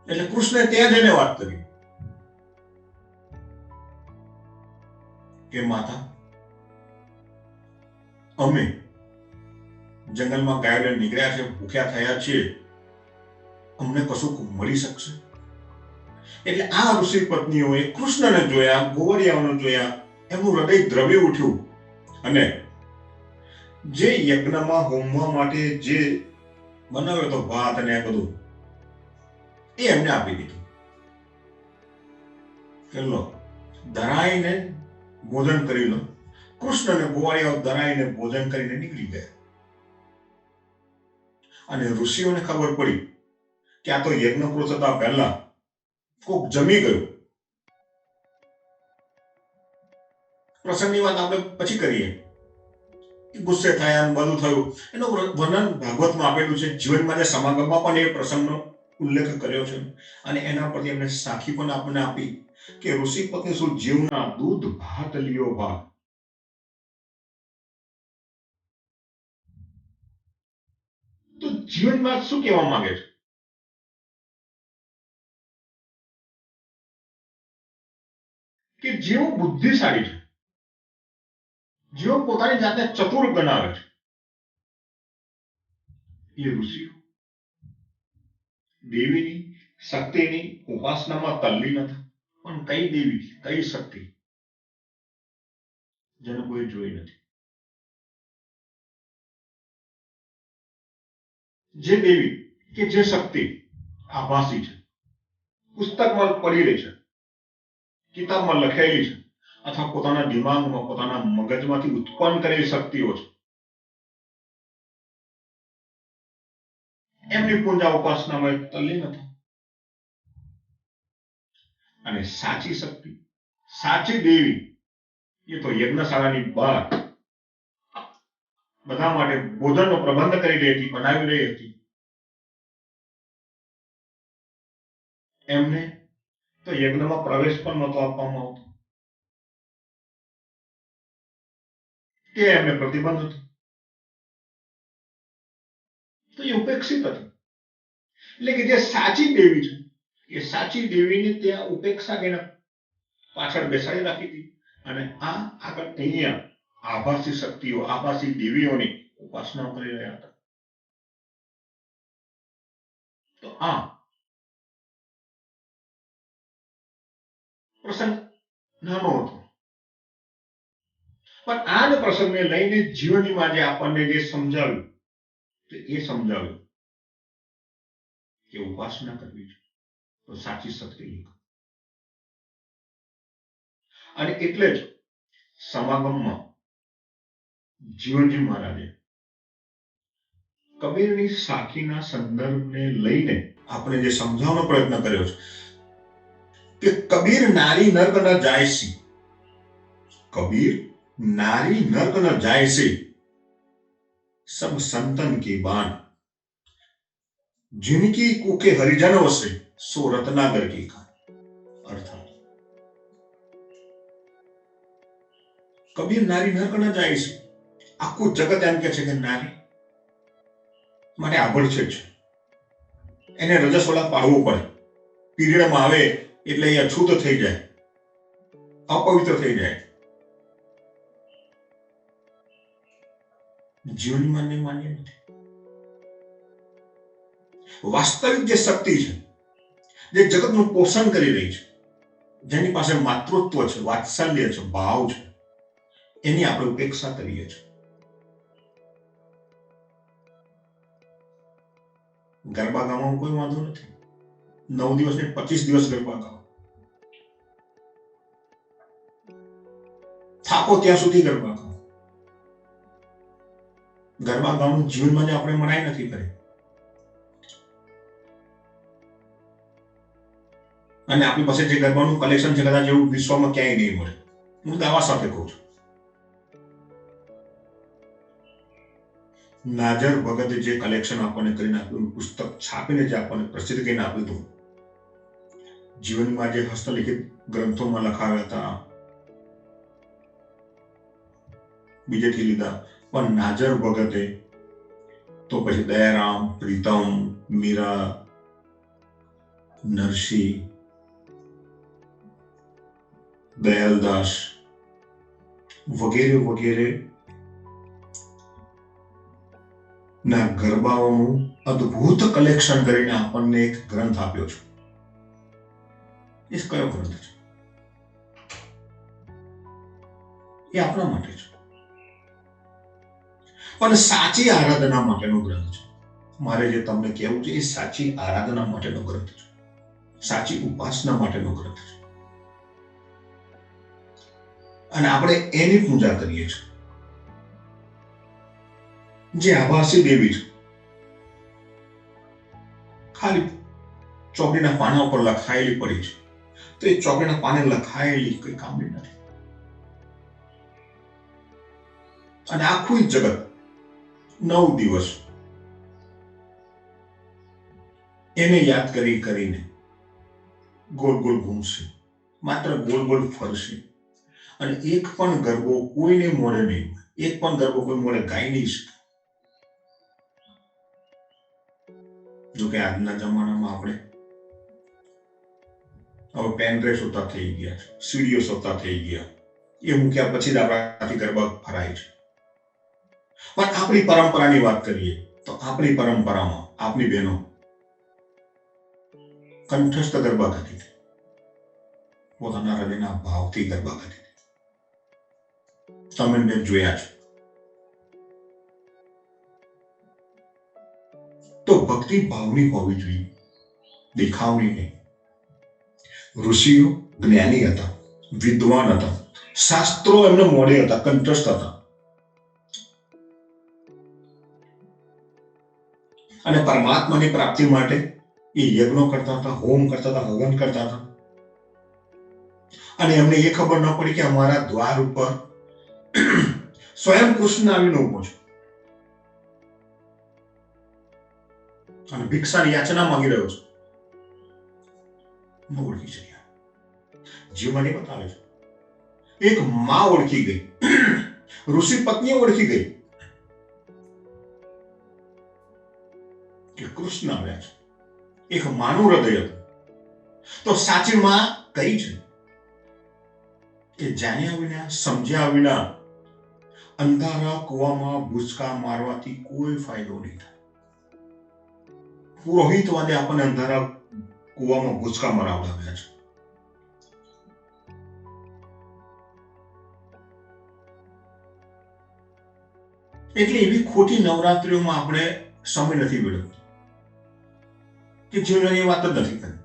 એટલે કૃષ્ણે ત્યાં જઈને વાત કરી કે માતા, અમે જંગલમાં ગાયો લઈને નીકળ્યા છે, ભૂખ્યા થયા છીએ, અમને કશું મળી શકશે? એટલે આ ઋષિ પત્નીઓએ કૃષ્ણને જોયા, ગોવરિયાઓને જોયા, એમનું હૃદય દ્રવી ઉઠ્યું અને જે યજ્ઞમાં હોમવા માટે જે બનાવ્યો હતો ભાત અને આ બધું એ એમને આપી દીધું. ચલો ધરાઈને ભોજન કરી લો. કૃષ્ણ અને ગોવાળિયાઓ ધરાઈને ભોજન કરીને નીકળી ગયા. અને ઋષિઓને ખબર પડી કે આ તો યજ્ઞ પૂરો થતા પહેલા કોક જમી ગયું. પ્રસંગની વાત આપણે પછી કરીએ. ગુસ્સે થયા અને બધું થયું એનું વર્ણન ભાગવતમાં આપેલું છે. જીવનમાં જે સમાગમમાં પણ એ પ્રસંગનો ઉલ્લેખ કર્યો છે અને એના પરથી એમને સાખી પણ આપણને આપી કે ઋષિ પત્ની શું જીવના દૂધ ભાત લિયો ભાત. તો જીવનમાં શું કહેવા માંગે છે? કે જેઓ બુદ્ધિશાળી છે, જેઓ પોતાની જાતને ચતુર બનાવે છે, એ ઋષિઓ દેવીની શક્તિની ઉપાસનામાં તલ્લીન હતા. પણ કઈ દેવી, કઈ શક્તિ જેને કોઈ જોઈ નથી? જે દેવી કે જે શક્તિ આભાસી છે, પુસ્તકમાં પડી રહી છે, કિતાબમાં લખેલી છે, અથવા પોતાના દિમાગમાં, પોતાના મગજમાંથી ઉત્પન્ન કરેલી શક્તિઓ છે, એમની પૂજા ઉપાસનામાં તલ્લીન હતા. અને સાચી શક્તિ, સાચી દેવી એ તો યજ્ઞશાળાની બહાર બધા માટે ભોજનનો પ્રબંધ કરી રહી હતી, બનાવી રહી હતી. એમને તો યજ્ઞમાં પ્રવેશ પણ નહોતો આપવામાં આવતો, કે એમને પ્રતિબંધ હતો. તો એ ઉપેક્ષિત હતી. એટલે કે જે સાચી દેવી છે એ સાચી દેવીને ત્યાં ઉપેક્ષા કરીને પાછળ બેસાડી રાખી હતી અને આ આગળ અહીંયા આભાસી શક્તિઓ, આભાસી દેવીઓની ઉપાસના કરી રહ્યા હતા. તો આ પ્રસંગ નાનો હતો, પણ આ જ પ્રસંગને લઈને જીવનમાં જે આપણને જે સમજાવ્યું એ સમજાવ્યું કે ઉપાસના કરવી છે તો સાચી શક્તિ. અને એટલે જ સમાગમમાં જીવનજી મહારાજે કબીરની સાખીના સંદર્ભને લઈને આપણે જે સમજાવવાનો પ્રયત્ન કર્યો છે કે કબીર નારી નર્ક ન જાય સી, કબીર नारी नर्क न जाए से सब संतन की बान, जिनकी कुके हरिजनों से सो रत्नागर की खान. अर्थात कबीर नारी नर्क न जाए से આખું જગત એમ કે છે કે નારી માટે આભળ છે, એને રજસ્વલા પાડવું પડે, પીરિયડમાં આવે એટલે એ અછૂત થઈ જાય, અપવિત્ર થઈ જાય. જીવનમાં માન્ય નથી. વાસ્તવિક જે શક્તિ છે, જે જગતનું પોષણ કરી રહી છે, જેની પાસે માતૃત્વ છે, વાત્સલ્ય છે, ભાવ છે, એની આપણે ઉપેક્ષા કરીએ છીએ. ગરબા ગાવાનો કોઈ વાંધો નથી, 9 દિવસ ને 25 દિવસ ગરબા ગાઓ, થાકો ત્યાં સુધી ગરબા ગાઓ. ગરબા ગાવાનું જીવનમાં આપણે મનાઈ નથી કરી. અને આપણી પાસે જે ગરબાનું કલેક્શન છે કદાચ એવું વિશ્વમાં ક્યાંય નહીં મળે. હું દાવા સાથે કહું છું. નાજર ભગતે જે કલેક્શન આપણને કરીને આપ્યું, પુસ્તક છાપીને જે આપણને પ્રસિદ્ધ કરીને આપ્યું હતું, જીવનમાં જે હસ્તલિખિત ગ્રંથોમાં લખાવ્યા હતા, બીજેથી લીધા, પણ નાજર ભગતે તો પછી દયારામ, પ્રીતમ, મીરા, નરસિંહ, દયાલદાસ વગેરે વગેરે ના ગરબાઓનું અદ્ભુત કલેક્શન કરીને આપણને એક ગ્રંથ આપ્યો છે. એ કયો ગ્રંથ છે? એ આપણા માટે છે, પણ સાચી આરાધના માટેનો ગ્રંથ છે. મારે જે તમને કહેવું છે એ સાચી આરાધના માટેનો ગ્રંથ છે, સાચી ઉપાસના માટેનો ગ્રંથ છે, અને આપણે એની પૂજા કરીએ છીએ. જે આભાસી દેવી છે, ખાલી ચોકડીના પાના ઉપર લખાયેલી પડી છે, તો એ ચોકડીના પાને લખાયેલી કઈ કામની નથી. અને આખું જગત 9 દિવસ એને યાદ કરીને ગોલ ગોલ ઘૂમશે, માત્ર ગોલ ગોલ ફરશે, અને એક પણ ગરબો કોઈને મોડે નહીં, એક પણ ગરબો કોઈ મોડે ગાઈ નહીં શકે. જો કે આજના જમાનામાં આપણે હવે પેન ડ્રાઈવ સોતા થઈ ગયા, સીડીઓ સોતા થઈ ગયા, એ મૂક્યા પછી જ આપણાથી ગરબા ફરાય છે. પણ આપણી પરંપરાની વાત કરીએ તો આપણી પરંપરામાં આપની બહેનો કંઠસ્થ ગરબા ગાતી હતી, પોતાના હૃદયના ભાવથી ગરબા ગાતી હતી. તમે મેં જોયા છે. તો ભક્તિ ભાવની હોવી જોઈએ, દેખાવની નહીં. ઋષિઓ જ્ઞાની હતા, વિદ્વાન હતા, શાસ્ત્રો એમને મોડે હતા, કંઠસ્થ હતા, અને પરમાત્માની પ્રાપ્તિ માટે એ યજ્ઞો કરતા હતા, હોમ કરતા હતા, હવન કરતા હતા. અને એમને એ ખબર ન પડી કે અમારા દ્વાર ઉપર સ્વયં કૃષ્ણ આવીને ઉભો છે અને ભિક્ષાની યાચના માંગી રહ્યો છે. ન ઓળખી શક્યા. જીવન એ બતાવે છે. એક માં ઓળખી ગઈ, ઋષિ પત્ની ઓળખી ગઈ કે કૃષ્ણ આવ્યા છે. એક માનું હૃદય હતું. તો સાચી માં કઈ છે કે જાણ્યા વિના, સમજ્યા વિના અંધારા કુવામાં ભૂસકા મારવાથી કોઈ ફાયદો નહીં થાય. પુરોહિતવાદે આપણને અંધારા કુવામાં ભૂસકા મરાવડાવ્યા છે. એટલે એવી ખોટી નવરાત્રીઓમાં આપણે સમય નથી વેડફતો કે જીવનની વાત જ નથી કરી.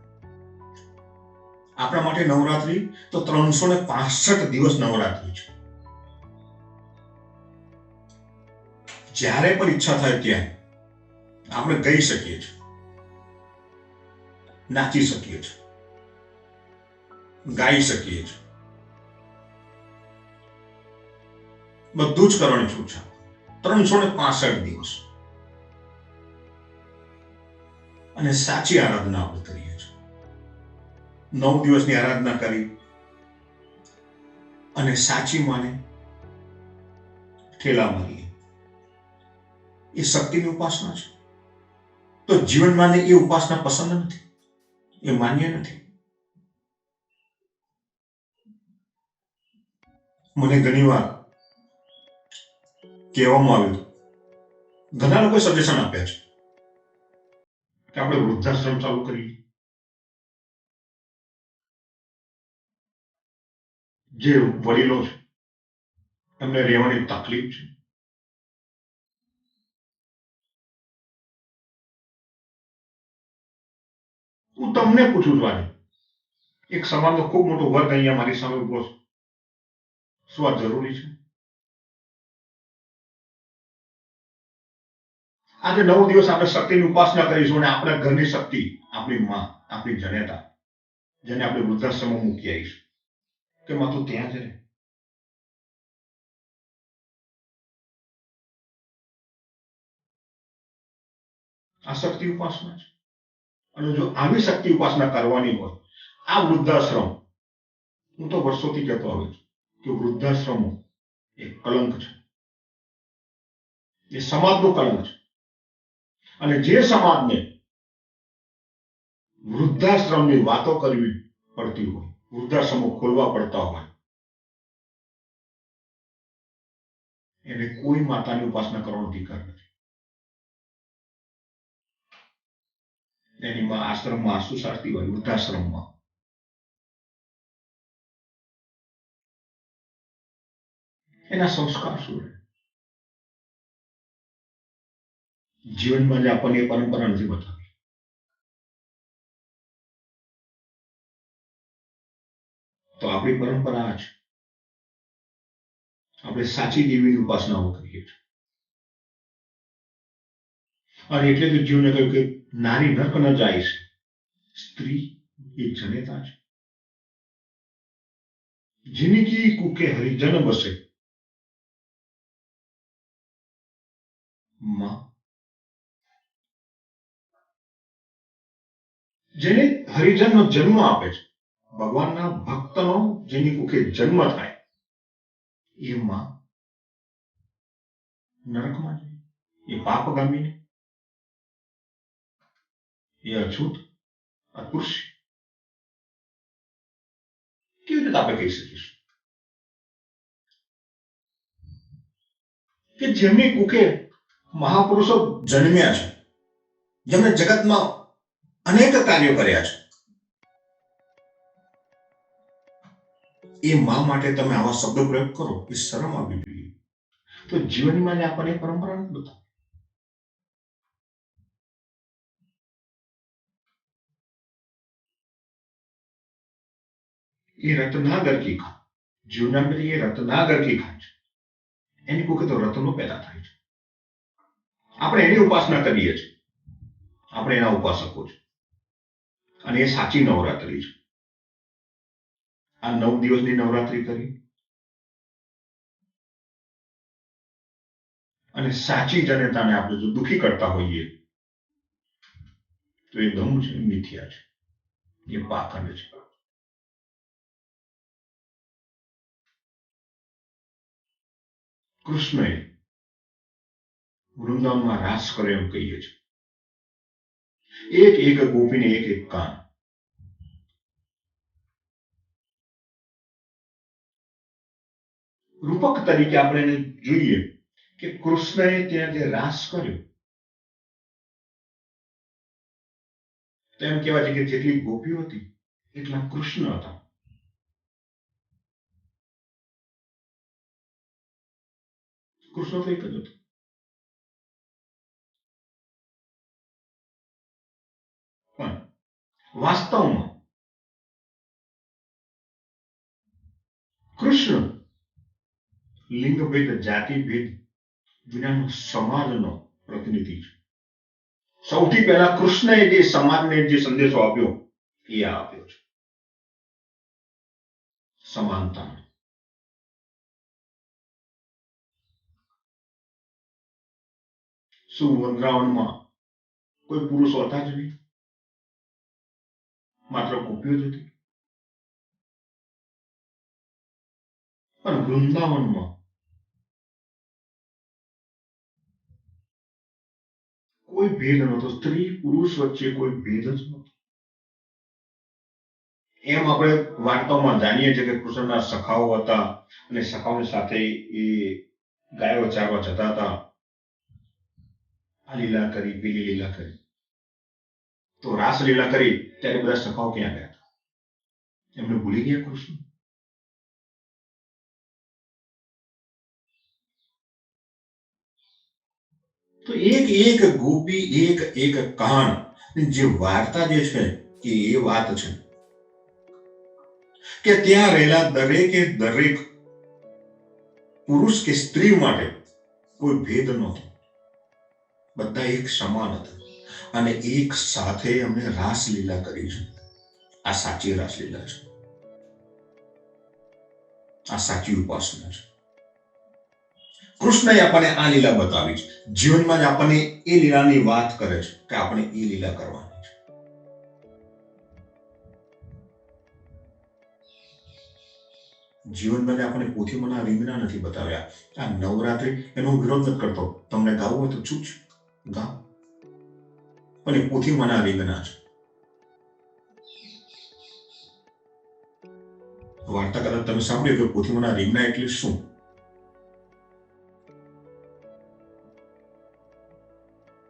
આપણા માટે નવરાત્રી તો 365 દિવસ નવરાત્રી છે. જ્યારે પણ ઈચ્છા થાય ત્યાં આપણે ગઈ શકીએ છીએ, નાચી શકીએ છીએ, ગાઈ શકીએ છીએ, બધું જ કરવાની છૂટ છે. 365 દિવસ. અને સાચી આરાધના આપણે કરીએ છીએ. 9 દિવસની આરાધના કરી અને સાચી માને ઠેલા મારીએ, એ શક્તિની ઉપાસના છે. તો જીવનમાં એ ઉપાસના પસંદ નથી, એ માન્ય નથી. મને ઘણી વાર કહેવામાં આવ્યું, ઘણા લોકોએ સજેશન આપ્યા છે કે આપણે વૃદ્ધાશ્રમ ચાલુ કરીએ. જે વડીલો છે એમને રહેવાની તકલીફ છે. હું તમને પૂછું છું, આજે એક સમાજનો ખૂબ મોટો વર્ગ અહીંયા મારી સામે ઉભો છે, શું આ જરૂરી છે? આજે 9 દિવસ આપણે શક્તિની ઉપાસના કરીશું અને આપણા ઘરની શક્તિ, આપણી માં, આપણી જનેતા, જેને આપણે વૃદ્ધાશ્રમમાં મૂકી આવીશું કે માં તું ત્યાં જ રહે. આ શક્તિ ઉપાસના છે. અને જો આવી શક્તિ ઉપાસના કરવાની હોય, આ વૃદ્ધાશ્રમ, હું તો વર્ષોથી કહેતો આવ્યો છું કે વૃદ્ધાશ્રમો એ કલંક છે, એ સમાજનું કલંક છે. અને જે સમાજને વૃદ્ધાશ્રમની વાતો કરવી પડતી હોય, વૃદ્ધાશ્રમો ખોલવા પડતા હોય, એને કોઈ માતાની ઉપાસના કરવાનો અધિકાર નથી. એની માં આશ્રમમાં આંસુ સારતી હોય, વૃદ્ધાશ્રમમાં એના સંસ્કાર શું રહે? જીવનમાં જે આપણને એ પરંપરા નથી બતાવી. તો આપણી પરંપરા આ છે. આપણે સાચી દેવીની ઉપાસનાઓ કરીએ છીએ. અને એટલે તો જીવને કહ્યું કે નારી નર્ક ન જાય છે, સ્ત્રી એ જનેતા છે. જિનકી કુકે હરિજન બસે, માં જેને હરિજનનો જન્મ આપે છે, ભગવાનના ભક્તનો જેની કુકે જન્મ થાય, એ માં નરકમાં જાય, એ પાપગામી, એ અછૂત અસ્પૃશ્ય. કેવી રીતે આપણે કહી શકીશું કે જેમની કુકે મહાપુરુષો જન્મ્યા છે, જેમણે જગતમાં અનેક કાર્યો કર્યા છે, એ માં માટે તમે આવા શબ્દ પ્રયોગ કરો, એ શરમ આવવી જોઈએ. તો જીવનમાં આપણને પરંપરા નથી બતાવી. એ રત્નાગર કી ખાન, જીવનાગર એ રત્નાગર કી ખાન છે. એની કુકે તો રત્નો પેદા થાય છે. આપણે એની ઉપાસના કરીએ છીએ, આપણે એના ઉપાસકો છે. અને એ સાચી નવરાત્રી છે. આ 9 દિવસની નવરાત્રી કરી અને સાચી જનતાને આપણે જો દુખી કરતા હોઈએ તો એ દમ છે, મિથ્યા છે, એ પાખંડ છે. કૃષ્ણએ વૃંદાવનમાં રાસ કર્યો એમ કહીએ છીએ. એક એક ગોપીને એક એક કાન. રૂપક તરીકે આપણે એને જોઈએ કે કૃષ્ણએ ત્યાં જે રાસ કર્યો, તેમ કહેવાય છે કે જેટલી ગોપીઓ હતી એટલા કૃષ્ણ હતા. કૃષ્ણ તો એક જ હતો. પણ વાસ્તવમાં કૃષ્ણ લિંગ ભેદ, જાતિ ભેદ વિનાનો સમાજનો પ્રતિનિધિ છે. સૌથી પહેલા કૃષ્ણએ જે સમાજને જે સંદેશો આપ્યો એ આપ્યો છે, સમાનતા. શું વૃંદાવનમાં કોઈ પુરુષો હતા જ નહીં? માત્ર ગોપીઓ જ હતી? પણ વૃંદાવનમાં કોઈ ભેદ નહોતો. સ્ત્રી પુરુષ વચ્ચે કોઈ ભેદ જ નહોતો. એમ આપણે વાર્તાઓમાં જાણીએ છીએ કે કૃષ્ણના સખાઓ હતા અને સખાઓની સાથે એ ગાયો ચારવા જતા હતા. આ લીલા કરી, પેલી લીલા કરી. તો રાસ લીલા કરી ત્યારે બધા સખાઓ ક્યાં ગયા હતા? એમને ભૂલી ગયા કૃષ્ણ? તો એક એક ગોપી, એક એક કાન, જે વાર્તા જે છે એ વાત છે કે ત્યાં રહેલા દરેકે દરેક પુરુષ કે સ્ત્રી માટે કોઈ ભેદ નહોતો. બધા એક સમાન હતા અને એક સાથે અમને રાસલીલા કરી છે. આ સાચી રાસલીલા છે, આ સાચી ઉપાસના છે. કૃષ્ણએ આપણને આ લીલા બતાવી છે. જીવનમાં જ આપણને એ લીલાની વાત કરે છે કે આપણે એ લીલા કરવાની છે. જીવનમાં જ આપણે પોથીમાંના રીંગણા નથી બતાવ્યા. આ નવરાત્રી એનો વિરોધ નથી કરતો. તમને ગાવું હોય તો ચૂપ ગાઓ, પણ એ પોથીમાંના રીંગણા છે. વાર્તા કદાચ તમે સાંભળ્યું કે પોથીમાંના રીંગણા એટલે શું?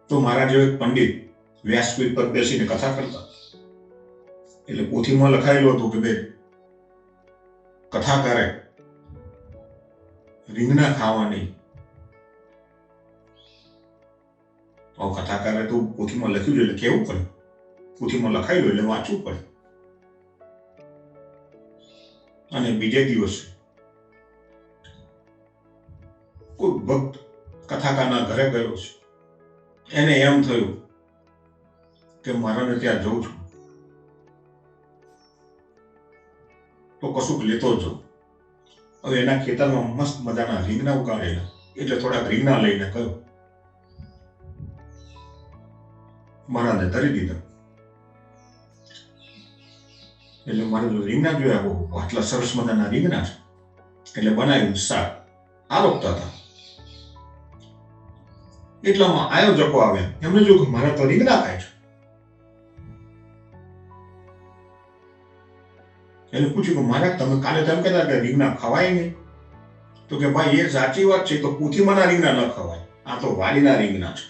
તો મારા જેવો એક પંડિત વ્યાસપીઠ પર બેસીને કથા કરતા, એટલે પોથીમાં લખાયેલું હતું કે બે કથાકારે રીંગણા ખાવા નહીં. કથાકારે તો પોથીમાં લખ્યું એટલે કેવું પડે, પોથીમાં લખાયેલું એટલે વાંચવું પડે. અને બીજે દિવસે કોઈ ભક્ત કથાકારના ઘરે ગયો છે. એને એમ થયું કે મારાને ત્યાં જઉં છું તો કશુંક લેતો જ જાઉં. હવે એના ખેતરમાં મસ્ત મજાના રીંગણા ઉગાડેલા, એટલે થોડાક રીંગણા લઈને ગયો. મારાને ધરી દીધા. એટલે મારે જો રીંગણા જોયા, બહુ આટલા સરસ મજાના રીંગણા છે, એટલે બનાવ્યું શાક. આરોપતા હતા. એટલામાં આયોજકો આવ્યા. એમને જોયું કે મારા તો રીંગણા ખાય છે. એટલે પૂછ્યું કે મારા તમે કાલે તેમ કહેતા કે રીંગણા ખવાય નહીં. તો કે ભાઈ એ સાચી વાત છે, તો પોથીમાંના રીંગણા ન ખવાય, આ તો વાડીના રીંગણા છે.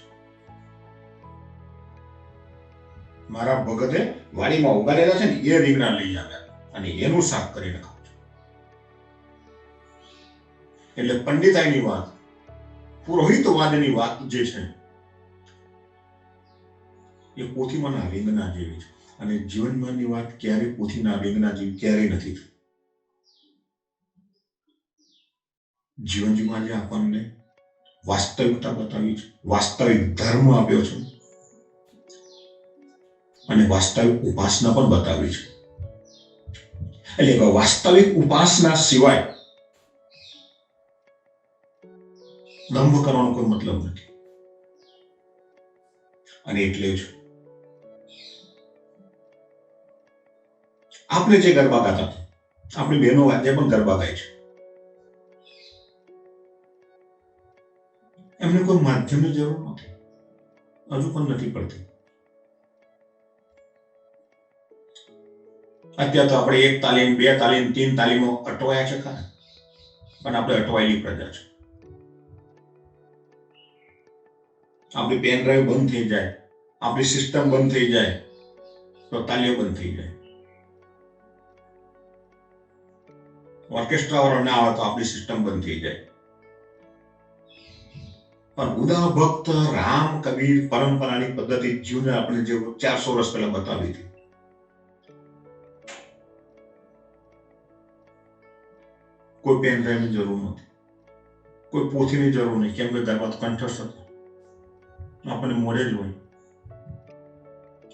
મારા ભગતે વાડીમાં ઉગાડેલા છે ને એ રીંગણા લઈ આવ્યા અને એનું શાક કરીને ખાવ. એટલે પંડિતાઈની વાત, પુરોહિતવાદની વાત જે છે એ પોથીમાંના રીંગણા જેવી છે. અને જીવનમાંની વાત ક્યારેય પોથીના રીંગણા જેવી ક્યારેય નથી. જીવનમાં જે આપણને વાસ્તવિકતા બતાવી છે, વાસ્તવિક ધર્મ આપ્યો છે અને વાસ્તવિક ઉપાસના પણ બતાવી છે. એટલે વાસ્તવિક ઉપાસના સિવાય દંભ કરવાનો કોઈ મતલબ નથી. અને એટલે જ આપણે જે ગરબા ગાતા, આપણી બહેનો આજે પણ ગરબા ગાય છે, એમને કોઈ માધ્યમની જરૂર નથી, હજુ પણ નથી પડતી. અત્યારે તો આપણે 1 તાલીમ, 2 તાલીમ, 3 તાલીમો અટવાયા છે ખરા, પણ આપણે અટવાયેલી પ્રજા છે. આપણી પેન ડ્રાઈવ બંધ થઈ જાય, આપણી સિસ્ટમ બંધ થઈ જાય તો તાલીઓ બંધ થઈ જાય. ઓર્કેસ્ટ્રા વાળો ના આવે તો આપણી સિસ્ટમ બંધ થઈ જાય. પણ ઉદા ભક્ત રામ કબીર પરંપરાની પદ્ધતિ જીવને આપણે જે 400 વર્ષ પહેલા બતાવી હતી, કોઈ પેન ડ્રાઈવની જરૂર નથી, કોઈ પોથીની જરૂર નહીં. કેમ કે ગરબા તો કંઠસ્થ હતો, આપણને મોડે જ હોય.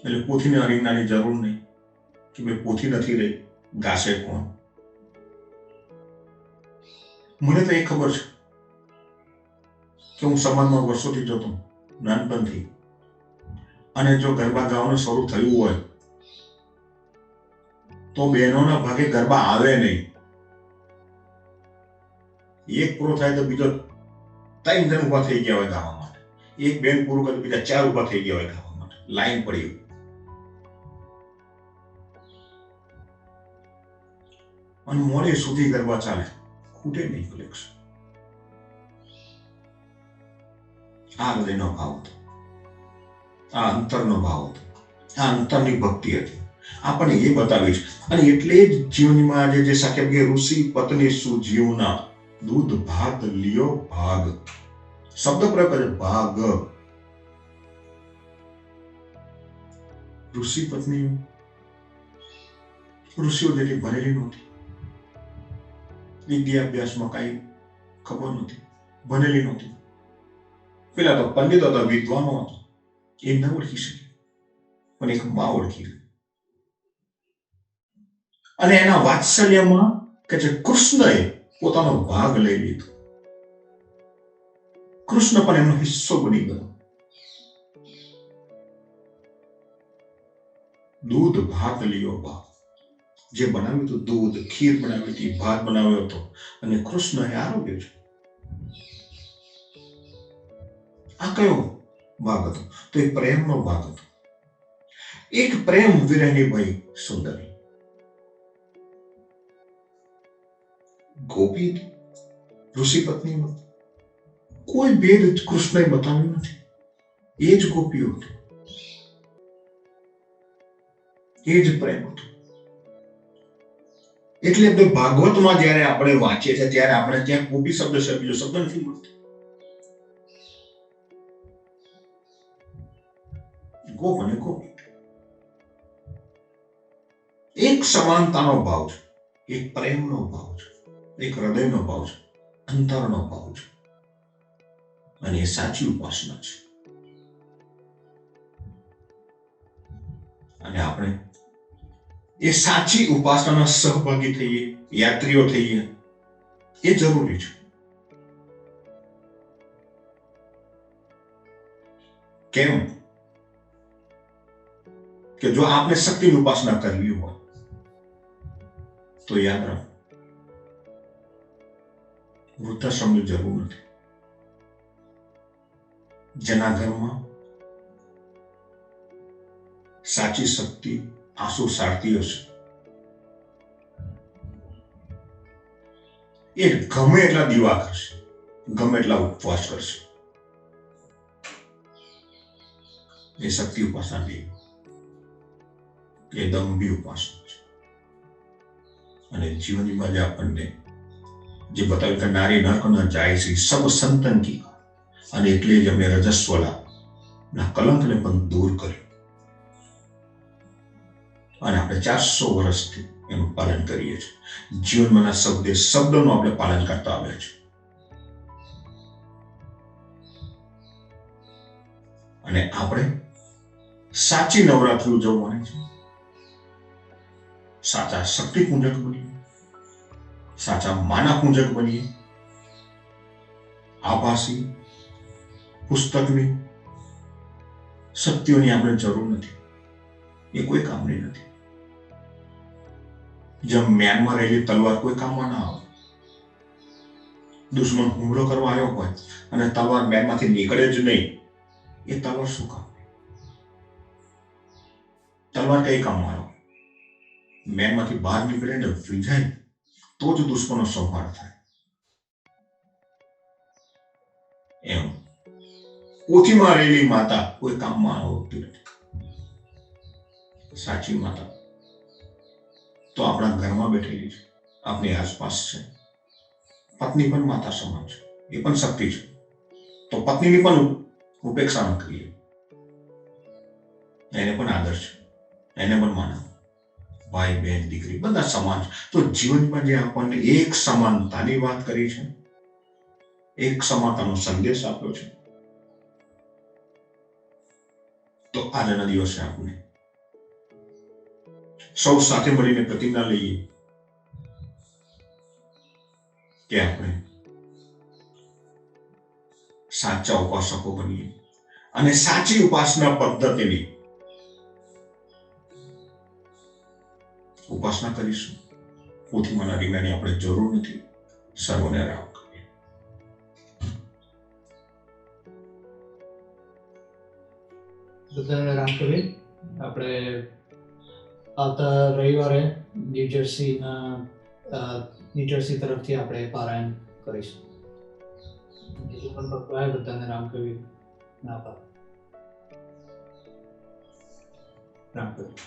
એટલે પોથીને રીંગણાની જરૂર નહીં કે ભાઈ પોથી નથી રહી, ગાશે કોણ? મને તો એ ખબર છે કે હું સમાજમાં વર્ષોથી જતો, નાનપણથી. અને જો ગરબા ગાવાનું શરૂ થયું હોય તો બહેનોના ભાગે ગરબા આવે નહીં. એક પૂરો થાય તો બીજો 3 જણ ઉભા થઈ ગયા હોય ગાવા માટે. એક બેન પૂરું કરે બીજા 4 ઉભા થઈ ગયા હોય ગાવા માટે. લાઈન પડી. અને મોડે સુધી ગરબા ચાલે, ખૂટે નહીં કલેક્શન. આ હૃદયનો ભાવ હતો, આ અંતરનો ભાવ હતો, આ અંતરની ભક્તિ હતી. આપણને એ બતાવી છે. અને એટલે જ જીવનમાં આજે જે સાકેબ કે ઋષિ પત્ની સુજીવના દૂધ ભાત લિયો ભાગ, શબ્દ પ્રયોગ કરે ભાગ. ઋષિ પત્ની ઋષિઓ જેટલી ભણેલી નહોતી, વિદ્યાભ્યાસમાં કઈ ખબર નથી, ભણેલી નહોતી. પેલા તો પંડિતો હતા, વિદ્વાનો હતો, એ ન ઓળખી શકે, પણ એક માં ઓળખી ગઈ. અને એના વાત્સલ્યમાં કે જે કૃષ્ણએ પોતાનો ભાગ લઈ લીધો. કૃષ્ણ પણ એમનો હિસ્સો બની ગયો. દૂધ ભાત લિયો બાપ, જે બનાવ્યું હતું દૂધ, ખીર બનાવી હતી, ભાત બનાવ્યો હતો, અને કૃષ્ણ એ આરોગ્ય છે. આ કયો ભાગ હતો? તો એ પ્રેમનો ભાગ હતો. એક પ્રેમ વિરહની ભાઈ સુંદરી ગોપી ઋષિ પત્ની, કોઈ ભેદ કૃષ્ણએ બતાવ્યો નથી. એ જ ગોપીઓ હતી, એ જ પ્રેમ હતો. એટલે આપણે ભાગવતમાં જયારે આપણે વાંચીએ છીએ ત્યારે આપણે ત્યાં ગોપી શબ્દ છે, બીજો શબ્દ નથી મળતો. ગોપ અને ગોપી એક સમાનતાનો ભાવ છે, એક પ્રેમનો ભાવ છે, એક હૃદયનો ભાવ છે, અંતરનો ભાવ છે, અને એ સાચી ઉપાસના છે. અને આપણે એ સાચી ઉપાસનાના સહભાગી થઈએ, યાત્રીઓ થઈએ, એ જરૂરી છે. કેમ કે જો આપને શક્તિની ઉપાસના કરવી હોય તો યાદ રાખો, વૃદ્ધાશ્રમની જરૂર નથી. જેના ઘરમાં સાચી શક્તિ આંસુ સારતી હશે એ ગમે એટલા દીવા કરશે, ગમે એટલા ઉપવાસ કરશે, એ શક્તિ ઉપાસના નહીં, એ દંભી ઉપાસના છે. અને જીવનમાં જે આપણને જે બતાવ્યું કે નારી નરક ન જાય છે સબ સંતન કી, અને એટલે જ અમે રજસ્વલા ના કલંકને પણ દૂર કર્યું. અને આપણે 400 વર્ષથી એનું પાલન કરીએ છીએ. જીવનમાંના શબ્દનું આપણે પાલન કરતા આવ્યા છીએ. અને આપણે સાચી નવરાત્રી ઉજવવાની છે. સાચા શક્તિ પૂજક બનીએ, સાચા માના પૂજક બનીએ. આભાસી પુસ્તકની શક્તિઓની આપણે જરૂર નથી, એ કોઈ કામની નથી. જેમ મ્યાનમાં રહેલી તલવાર કોઈ કામમાં ના આવે. દુશ્મન હુમલો કરવા આવ્યો હોય અને તલવાર મ્યાનમાંથી નીકળે જ નહીં, એ તલવાર શું કામ? તલવાર કઈ કામમાં આવે? મ્યાનમાંથી બહાર નીકળે ને વિંજાય તો જ દુશ્મનો સંહાર થાય. એમ પોથીમાં રહેલી માતા કોઈ કામમાં આવતી નથી. સાચી માતા તો આપણા ઘરમાં બેઠેલી છે, આપણી આસપાસ છે. પત્ની પણ માતા સમાન છે, એ પણ શક્તિ છે. તો પત્નીની પણ ઉપેક્ષા ન કરીએ, એને પણ આદર છે, એને પણ માનવ. ભાઈ બહેન દીકરી બધા સમાન છે. તો જીવનમાં જે આપણને એક સમાનતાની વાત કરી છે, એક સમાનતાનો સંદેશ આપ્યો છે, તો આજના દિવસે આપણે સૌ સાથે મળીને પ્રતિજ્ઞા લઈએ કે આપણે સાચા ઉપાસકો બનીએ અને સાચી ઉપાસના પદ્ધતિની ઉપાસના કરીશું. પોથીમાંના રીંગણાની આપણે જરૂર નથી. સર્વને રામ. બધાને રામ કબીર. આપણે આવતા રવિવારે ન્યૂજર્સી તરફથી આપણે પારાયણ કરીશું. જે પણ ભક્તો આવે બધાને રામ કબીર ના પાર. રામ કબીર.